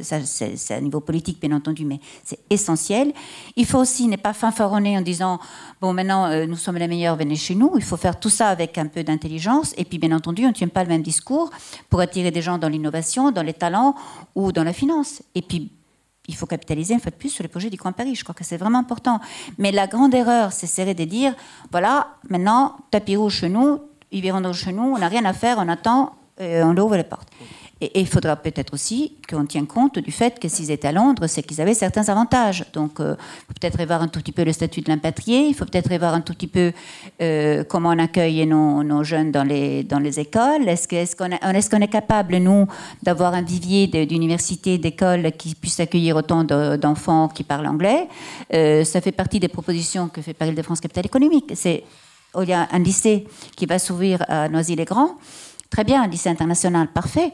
Ça, c'est à niveau politique, bien entendu, mais c'est essentiel. Il faut aussi ne pas fanfaronner en disant « Bon, maintenant, nous sommes les meilleurs, venez chez nous ». Il faut faire tout ça avec un peu d'intelligence. Et puis, bien entendu, on ne tient pas le même discours pour attirer des gens dans l'innovation, dans les talents ou dans la finance. Et puis, il faut capitaliser une fois de plus sur les projets du Grand Paris. Je crois que c'est vraiment important. Mais la grande erreur, c'est serait de dire « Voilà, maintenant, tapis rouge chez nous, ils verront chez nous, on n'a rien à faire, on attend, on leur ouvre les portes ». Et il faudra peut-être aussi qu'on tienne compte du fait que s'ils étaient à Londres, c'est qu'ils avaient certains avantages. Donc, il faut peut-être revoir un tout petit peu le statut de l'impatrié, il faut peut-être revoir un tout petit peu comment on accueille nos jeunes dans les écoles. Est-ce qu'on est capable, nous, d'avoir un vivier d'universités, d'écoles qui puissent accueillir autant d'enfants qui parlent anglais? Ça fait partie des propositions que fait Paris-Île-de-France Capital Économique. Il y a un lycée qui va s'ouvrir à Noisy-les-Grands. Très bien, un lycée international, parfait.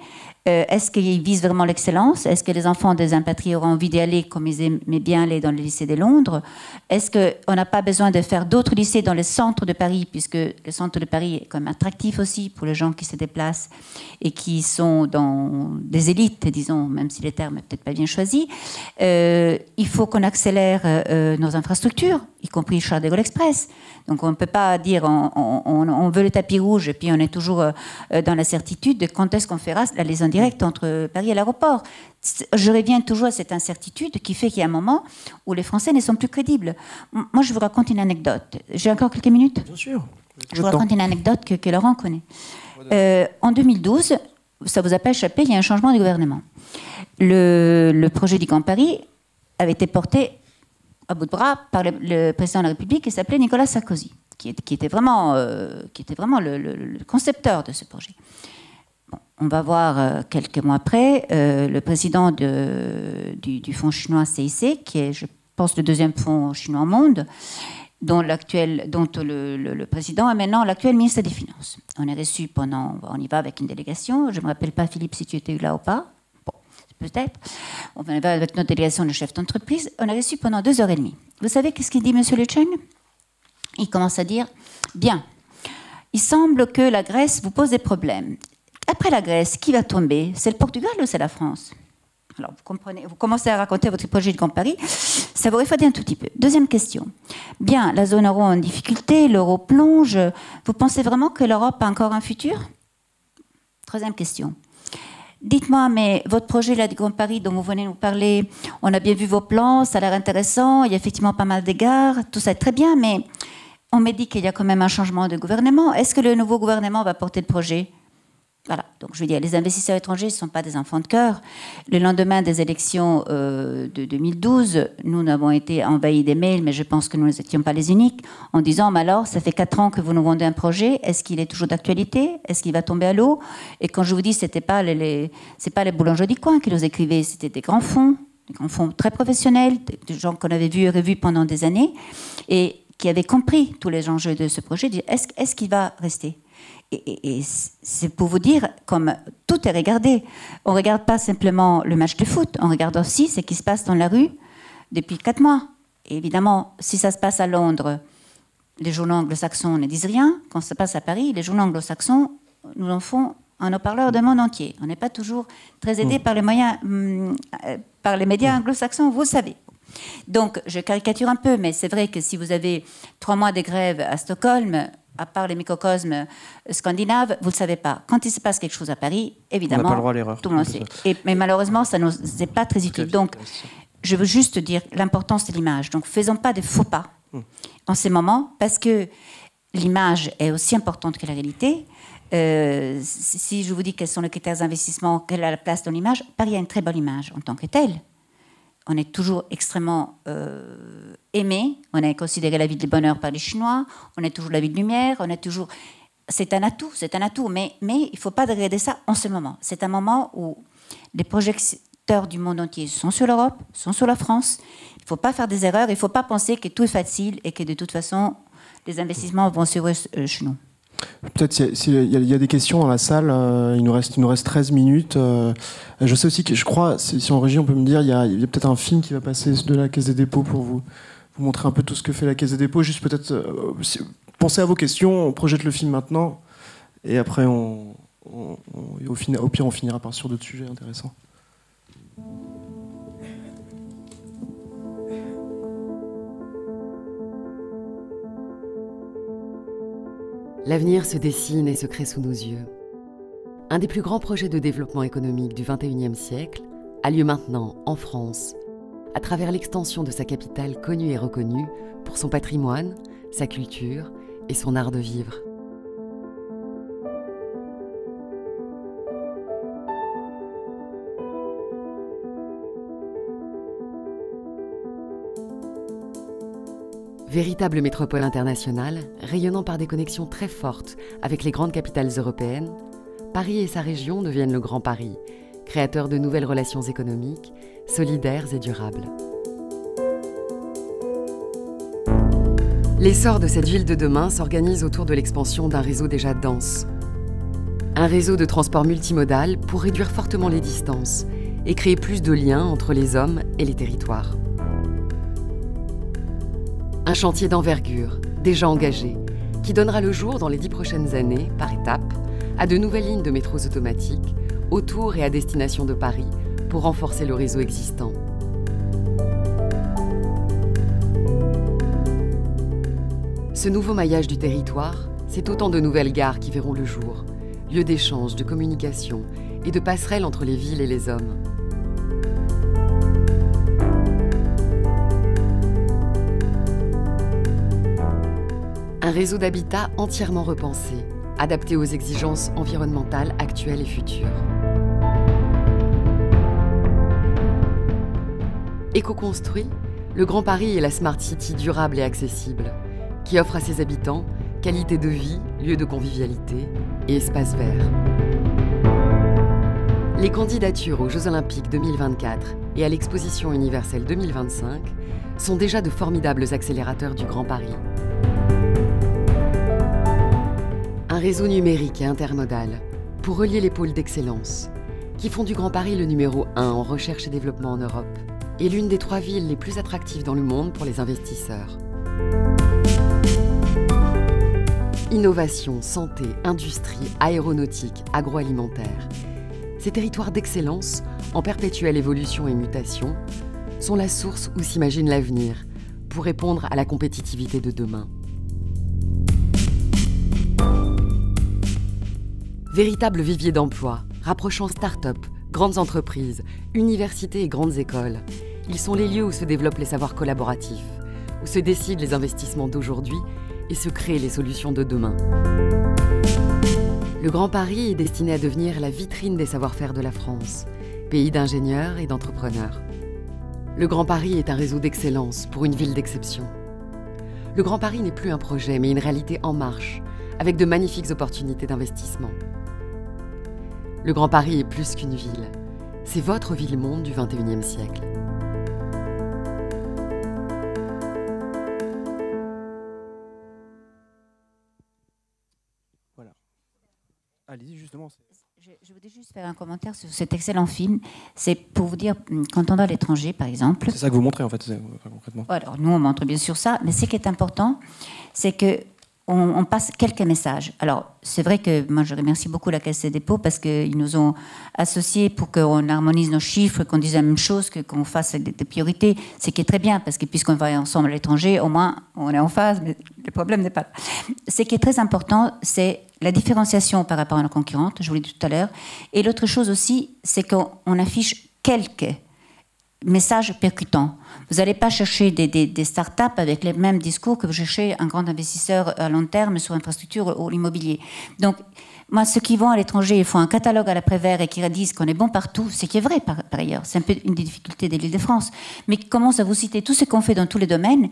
Est-ce qu'ils visent vraiment l'excellence? Est-ce que les enfants des impatriés auront envie d'y aller comme ils aimaient bien aller dans le lycée de Londres? Est-ce qu'on n'a pas besoin de faire d'autres lycées dans les centres de Paris, puisque le centre de Paris est quand même attractif aussi pour les gens qui se déplacent et qui sont dans des élites, disons, même si les termes ne sont peut-être pas bien choisis. Il faut qu'on accélère nos infrastructures, y compris Charles de Gaulle Express. Donc on ne peut pas dire on veut le tapis rouge et puis on est toujours dans la certitude de quand est-ce qu'on fera la liaison directe entre Paris et l'aéroport. Je reviens toujours à cette incertitude qui fait qu'il y a un moment où les Français ne sont plus crédibles. Moi, je vous raconte une anecdote. J'ai encore quelques minutes? Bien sûr. Je vous raconte une anecdote que Laurent connaît. En 2012, ça vous a pas échappé, il y a un changement de gouvernement. Le projet du Grand Paris avait été porté à bout de bras par le président de la République qui s'appelait Nicolas Sarkozy, qui était vraiment le concepteur de ce projet. Bon, on va voir quelques mois après le président du fonds chinois CIC, qui est, je pense, le deuxième fonds chinois au monde, dont le président est maintenant l'actuel ministre des Finances. On est reçu on y va avec une délégation. Je ne me rappelle pas, Philippe, si tu étais là ou pas. Peut-être. On va avec notre délégation de chef d'entreprise. On a reçu pendant 2h30. Vous savez qu'est-ce qu'il dit, M. Le Chen? Il commence à dire, bien, il semble que la Grèce vous pose des problèmes. Après la Grèce, qui va tomber? C'est le Portugal ou c'est la France? Alors, vous commencez à raconter votre projet de Grand Paris. Ça vous refroidit un tout petit peu. Deuxième question. Bien, la zone euro en difficulté, l'euro plonge. Vous pensez vraiment que l'Europe a encore un futur? Troisième question. Dites-moi, mais votre projet là du Grand Paris dont vous venez nous parler, on a bien vu vos plans, ça a l'air intéressant, il y a effectivement pas mal d'égards, tout ça est très bien, mais on me dit qu'il y a quand même un changement de gouvernement. Est-ce que le nouveau gouvernement va porter le projet? Voilà, donc je veux dire, les investisseurs étrangers ne sont pas des enfants de cœur. Le lendemain des élections de 2012, nous avons été envahis des mails, mais je pense que nous n'étions pas les uniques, en disant, mais alors, ça fait 4 ans que vous nous vendez un projet, est-ce qu'il est toujours d'actualité? Est-ce qu'il va tomber à l'eau? Et quand je vous dis, c'est pas les boulangers du coin qui nous écrivaient, c'était des grands fonds très professionnels, des gens qu'on avait vus et revus pendant des années, et qui avaient compris tous les enjeux de ce projet, est-ce qu'il va rester? Et c'est pour vous dire, comme tout est regardé, on ne regarde pas simplement le match de foot, on regarde aussi ce qui se passe dans la rue depuis 4 mois. Et évidemment, si ça se passe à Londres, les journaux anglo-saxons ne disent rien. Quand ça se passe à Paris, les journaux anglo-saxons nous en font un haut-parleur du monde entier. On n'est pas toujours très aidé par les moyens, par les médias anglo-saxons, vous le savez. Donc, je caricature un peu, mais c'est vrai que si vous avez 3 mois de grève à Stockholm, à part les microcosmes scandinaves, vous ne le savez pas. Quand il se passe quelque chose à Paris, évidemment, on n'a pas le droit à l'erreur. Tout le monde sait. Mais malheureusement, ça ne nous est pas très utile. Donc, je veux juste dire l'importance de l'image. Donc, faisons pas de faux pas en ces moments, parce que l'image est aussi importante que la réalité. Si je vous dis quels sont les critères d'investissement, quelle est la place dans l'image, Paris a une très bonne image en tant que telle. On est toujours extrêmement aimé. On est considéré la ville du bonheur par les Chinois. On est toujours la ville de lumière. C'est un atout. Mais il ne faut pas dégrader ça en ce moment. C'est un moment où les projecteurs du monde entier sont sur l'Europe, sont sur la France. Il ne faut pas faire des erreurs. Il ne faut pas penser que tout est facile et que de toute façon, les investissements vont se chez nous. Peut-être s'il y a des questions dans la salle, il nous reste 13 minutes. Je sais aussi que, je crois, si en régie on peut me dire, il y a peut-être un film qui va passer de la Caisse des dépôts pour vous montrer un peu tout ce que fait la Caisse des dépôts. Juste peut-être, pensez à vos questions, on projette le film maintenant, et après, au pire, on finira par sur d'autres sujets intéressants. L'avenir se dessine et se crée sous nos yeux. Un des plus grands projets de développement économique du XXIe siècle a lieu maintenant en France, à travers l'extension de sa capitale connue et reconnue pour son patrimoine, sa culture et son art de vivre. Véritable métropole internationale, rayonnant par des connexions très fortes avec les grandes capitales européennes, Paris et sa région deviennent le Grand Paris, créateur de nouvelles relations économiques, solidaires et durables. L'essor de cette ville de demain s'organise autour de l'expansion d'un réseau déjà dense. Un réseau de transport multimodal pour réduire fortement les distances et créer plus de liens entre les hommes et les territoires. Un chantier d'envergure, déjà engagé, qui donnera le jour dans les 10 prochaines années, par étapes, à de nouvelles lignes de métros automatiques, autour et à destination de Paris, pour renforcer le réseau existant. Ce nouveau maillage du territoire, c'est autant de nouvelles gares qui verront le jour, lieu d'échange, de communication et de passerelle entre les villes et les hommes. Un réseau d'habitat entièrement repensé, adapté aux exigences environnementales actuelles et futures. Éco-construit, le Grand Paris est la Smart City durable et accessible, qui offre à ses habitants qualité de vie, lieu de convivialité et espace vert. Les candidatures aux Jeux Olympiques 2024 et à l'Exposition universelle 2025 sont déjà de formidables accélérateurs du Grand Paris. Un réseau numérique et intermodal pour relier les pôles d'excellence qui font du Grand Paris le numéro 1 en recherche et développement en Europe et l'une des 3 villes les plus attractives dans le monde pour les investisseurs. Innovation, santé, industrie, aéronautique, agroalimentaire. Ces territoires d'excellence, en perpétuelle évolution et mutation, sont la source où s'imagine l'avenir pour répondre à la compétitivité de demain. Véritable vivier d'emploi, rapprochant start-up, grandes entreprises, universités et grandes écoles, ils sont les lieux où se développent les savoirs collaboratifs, où se décident les investissements d'aujourd'hui et se créent les solutions de demain. Le Grand Paris est destiné à devenir la vitrine des savoir-faire de la France, pays d'ingénieurs et d'entrepreneurs. Le Grand Paris est un réseau d'excellence pour une ville d'exception. Le Grand Paris n'est plus un projet, mais une réalité en marche, avec de magnifiques opportunités d'investissement. Le Grand Paris est plus qu'une ville. C'est votre ville-monde du XXIe siècle. Voilà. Allez-y, justement. Je voudrais juste faire un commentaire sur cet excellent film. C'est pour vous dire, quand on va à l'étranger, par exemple... C'est ça que vous montrez, en fait, concrètement. Alors, nous, on montre bien sûr ça, mais ce qui est important, c'est que on passe quelques messages. Alors, c'est vrai que moi, je remercie beaucoup la Caisse des dépôts parce qu'ils nous ont associés pour qu'on harmonise nos chiffres, qu'on dise la même chose, qu'on fasse des priorités. Ce qui est très bien, parce que puisqu'on va ensemble à l'étranger, au moins, on est en phase, mais le problème n'est pas là. Ce qui est très important, c'est la différenciation par rapport à nos concurrentes, je vous l'ai dit tout à l'heure. Et l'autre chose aussi, c'est qu'on affiche quelques messages percutants. Vous n'allez pas chercher des start-up avec les mêmes discours que vous cherchez un grand investisseur à long terme sur l'infrastructure ou l'immobilier. Donc, moi, ceux qui vont à l'étranger et font un catalogue à l'après-vert et qui disent qu'on est bon partout, c'est qui est vrai par ailleurs. C'est un peu une des difficultés de l'Île-de-France. Mais qui commencent à vous citer tout ce qu'on fait dans tous les domaines,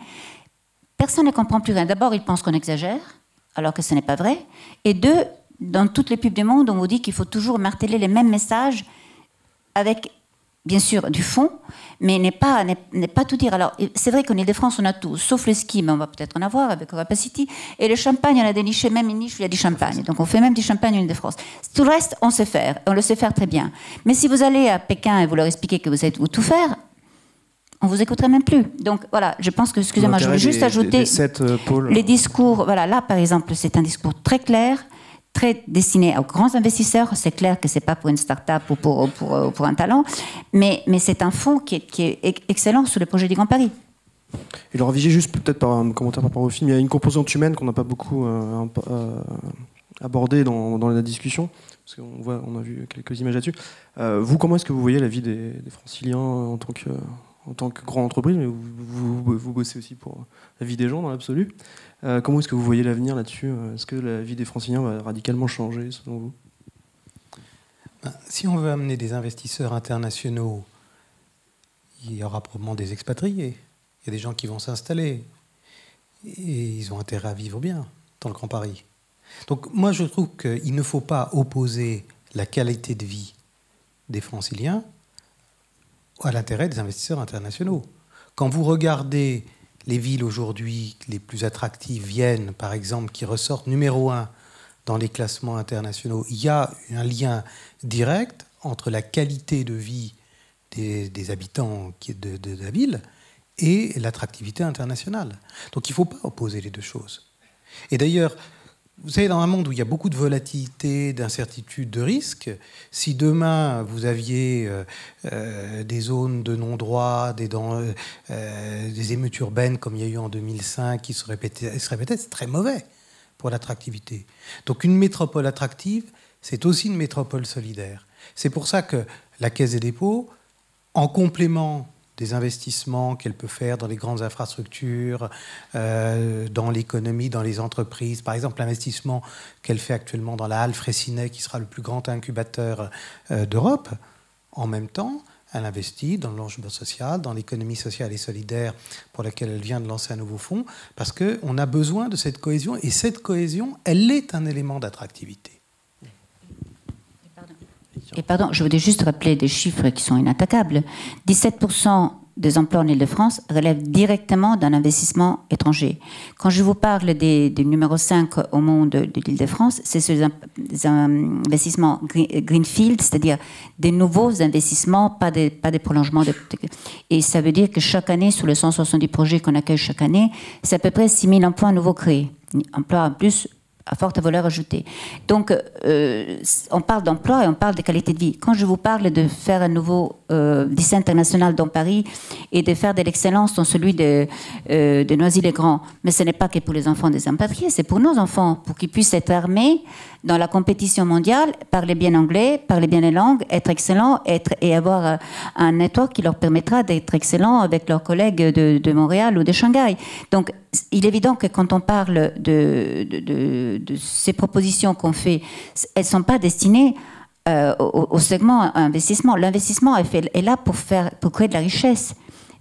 personne ne comprend plus rien. D'abord, ils pensent qu'on exagère, alors que ce n'est pas vrai. Et deux, dans toutes les pubs du monde, on vous dit qu'il faut toujours marteler les mêmes messages avec... bien sûr, du fond, mais n'est pas tout dire. Alors, c'est vrai qu'en Ile-de-France, on a tout, sauf le ski, mais on va peut-être en avoir avec Capacity. Et le champagne, on a déniché même une niche où il y a du champagne. Donc, on fait même du champagne en Ile-de-France. Tout le reste, on sait faire. On le sait faire très bien. Mais si vous allez à Pékin et vous leur expliquez que vous savez tout faire, on vous écouterait même plus. Donc, voilà, je pense que, excusez-moi, je voulais juste ajouter les discours. Voilà, là, par exemple, c'est un discours très clair, très destiné aux grands investisseurs. C'est clair que ce n'est pas pour une start-up ou pour un talent, mais c'est un fonds qui est excellent sur le projet du Grand Paris. Et Laura Vigier, juste peut-être par un commentaire par rapport au film, il y a une composante humaine qu'on n'a pas beaucoup abordée dans la discussion, parce qu'on a vu quelques images là-dessus. Vous, comment est-ce que vous voyez la vie des Franciliens en tant que grande entreprise, mais vous bossez aussi pour la vie des gens dans l'absolu. Comment est-ce que vous voyez l'avenir là-dessus ? Est-ce que la vie des Franciliens va radicalement changer, selon vous ? Si on veut amener des investisseurs internationaux, il y aura probablement des expatriés. Il y a des gens qui vont s'installer. Et ils ont intérêt à vivre bien dans le Grand Paris. Donc moi, je trouve qu'il ne faut pas opposer la qualité de vie des Franciliens à l'intérêt des investisseurs internationaux. Quand vous regardez les villes aujourd'hui les plus attractives, Vienne par exemple, qui ressortent numéro 1 dans les classements internationaux, il y a un lien direct entre la qualité de vie des habitants de la ville et l'attractivité internationale. Donc il ne faut pas opposer les deux choses. Et d'ailleurs, vous savez, dans un monde où il y a beaucoup de volatilité, d'incertitude, de risques, si demain vous aviez des zones de non-droit, des émeutes urbaines comme il y a eu en 2005 qui se répétaient, c'est très mauvais pour l'attractivité. Donc une métropole attractive, c'est aussi une métropole solidaire. C'est pour ça que la Caisse des dépôts, en complément des investissements qu'elle peut faire dans les grandes infrastructures, dans l'économie, dans les entreprises. Par exemple, l'investissement qu'elle fait actuellement dans la halle Freycinet, qui sera le plus grand incubateur d'Europe. En même temps, elle investit dans le logement social, dans l'économie sociale et solidaire pour laquelle elle vient de lancer un nouveau fonds, parce qu'on a besoin de cette cohésion. Et cette cohésion, elle est un élément d'attractivité. Et pardon, je voudrais juste rappeler des chiffres qui sont inattaquables. 17% des emplois en Île-de-France relèvent directement d'un investissement étranger. Quand je vous parle des numéros 5 au monde de l'Île-de-France, c'est ces investissements greenfield, c'est-à-dire des nouveaux investissements, pas des prolongements. Et ça veut dire que chaque année, sur les 170 projets qu'on accueille chaque année, c'est à peu près 6 000 emplois nouveaux créés. Emplois en plus à forte valeur ajoutée. Donc, on parle d'emploi et on parle de qualité de vie. Quand je vous parle de faire un nouveau lycée international dans Paris et de faire de l'excellence dans celui de Noisy-le-Grand, mais ce n'est pas que pour les enfants des impatriés, c'est pour nos enfants, pour qu'ils puissent être armés dans la compétition mondiale, parler bien anglais, parler bien les langues, être excellents et avoir un network qui leur permettra d'être excellents avec leurs collègues de Montréal ou de Shanghai. Donc, il est évident que quand on parle de ces propositions qu'on fait, elles ne sont pas destinées au segment investissement. L'investissement est là pour créer de la richesse.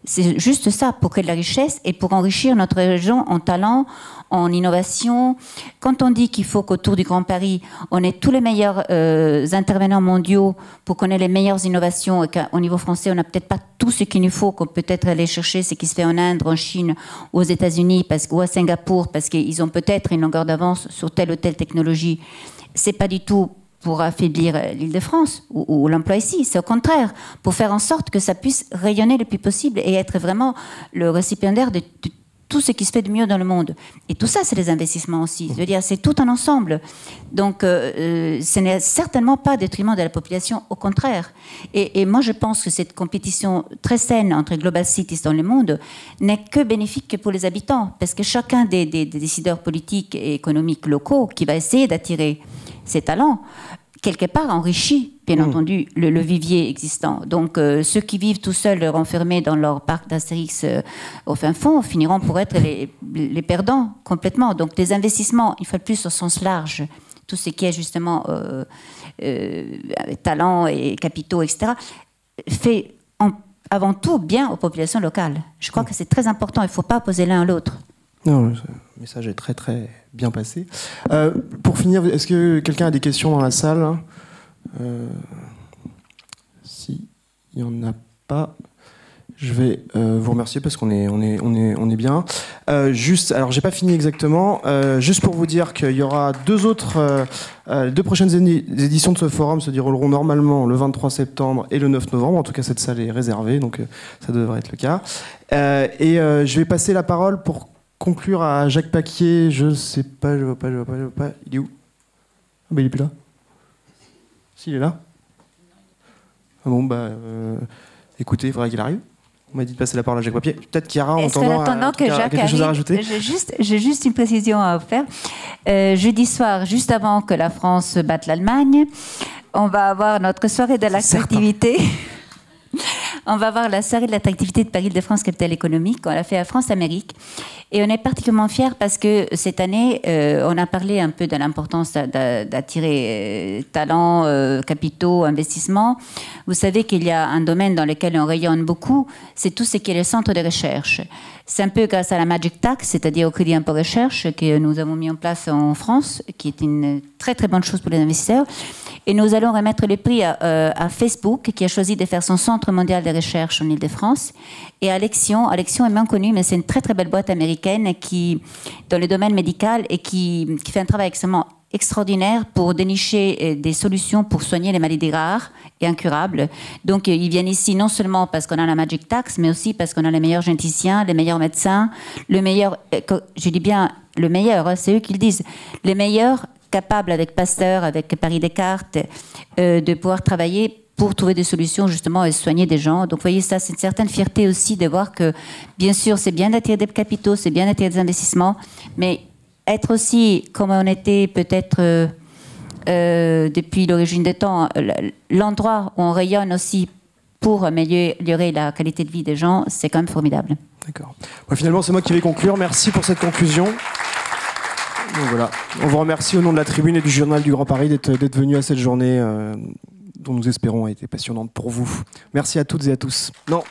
C'est juste ça, pour créer de la richesse et pour enrichir notre région en talent, en innovation. Quand on dit qu'il faut qu'autour du Grand Paris, on ait tous les meilleurs intervenants mondiaux pour qu'on ait les meilleures innovations et qu'au niveau français, on n'a peut-être pas tout ce qu'il nous faut, qu'on peut peut-être aller chercher ce qui se fait en Inde, en Chine, aux États-Unis ou à Singapour, parce qu'ils ont peut-être une longueur d'avance sur telle ou telle technologie. C'est pas du tout pour affaiblir l'Île-de-France ou l'emploi ici. C'est au contraire, pour faire en sorte que ça puisse rayonner le plus possible et être vraiment le récipiendaire de tout ce qui se fait de mieux dans le monde. Et tout ça, c'est des investissements aussi. Je veux dire, c'est tout un ensemble. Donc, ce n'est certainement pas au détriment de la population, au contraire. Et moi, je pense que cette compétition très saine entre Global Cities dans le monde n'est que bénéfique que pour les habitants, parce que chacun des décideurs politiques et économiques locaux qui va essayer d'attirer ces talents, quelque part enrichit, bien entendu, le vivier existant. Donc, ceux qui vivent tout seuls, renfermés dans leur parc d'Astérix au fin fond, finiront pour être les perdants complètement. Donc, les investissements, il faut plus au sens large, tout ce qui est justement talent et capitaux, etc., fait avant tout bien aux populations locales. Je crois que c'est très important, il ne faut pas opposer l'un à l'autre. Non, le message est très très bien passé. Pour finir, est-ce que quelqu'un a des questions dans la salle ? Si il n'y en a pas, je vais vous remercier parce qu'on est bien. Juste, alors j'ai pas fini exactement. Juste pour vous dire qu'il y aura deux prochaines éditions de ce forum se dérouleront normalement le 23 septembre et le 9 novembre. En tout cas, cette salle est réservée, donc ça devrait être le cas. Je vais passer la parole pour conclure à Jacques Paquier. Je vois pas. Il est où ? Ah bah il est plus là. S'il est là. Ah bon écoutez, il faudrait qu'il arrive. On m'a dit de passer la parole à Jacques Paquier. Peut-être Chiara, en attendant que Jacques quelque chose à arrive, rajouter. J'ai juste une précision à vous faire. Jeudi soir, juste avant que la France batte l'Allemagne, on va avoir notre soirée de l'attractivité. On va avoir la soirée de l'attractivité de Paris-Île-de-France, capitale économique. On l'a fait à France-Amérique. Et on est particulièrement fiers parce que cette année, on a parlé un peu de l'importance d'attirer talents, capitaux, investissements. Vous savez qu'il y a un domaine dans lequel on rayonne beaucoup, c'est tout ce qui est le centre de recherche. C'est un peu grâce à la Magic Tax, c'est-à-dire au crédit impôt recherche que nous avons mis en place en France, qui est une très très bonne chose pour les investisseurs. Et nous allons remettre le prix à Facebook, qui a choisi de faire son centre mondial de recherche en Île-de-France, et à Alexion. Alexion est moins connue, mais c'est une très très belle boîte américaine qui, dans le domaine médical et qui fait un travail extrêmement extraordinaires pour dénicher des solutions pour soigner les maladies rares et incurables. Donc, ils viennent ici non seulement parce qu'on a la Magic Tax, mais aussi parce qu'on a les meilleurs généticiens, les meilleurs médecins, le meilleur, je dis bien le meilleur, hein, c'est eux qui le disent, les meilleurs capables avec Pasteur, avec Paris Descartes, de pouvoir travailler pour trouver des solutions justement et soigner des gens. Donc vous voyez, ça, c'est une certaine fierté aussi de voir que, bien sûr, c'est bien d'attirer des capitaux, c'est bien d'attirer des investissements, mais être aussi, comme on était peut-être depuis l'origine des temps, l'endroit où on rayonne aussi pour améliorer la qualité de vie des gens, c'est quand même formidable. D'accord. Bon, finalement, c'est moi qui vais conclure. Merci pour cette conclusion. Donc, voilà. On vous remercie au nom de la Tribune et du Journal du Grand Paris d'être venu à cette journée dont nous espérons a été passionnante pour vous. Merci à toutes et à tous. Non.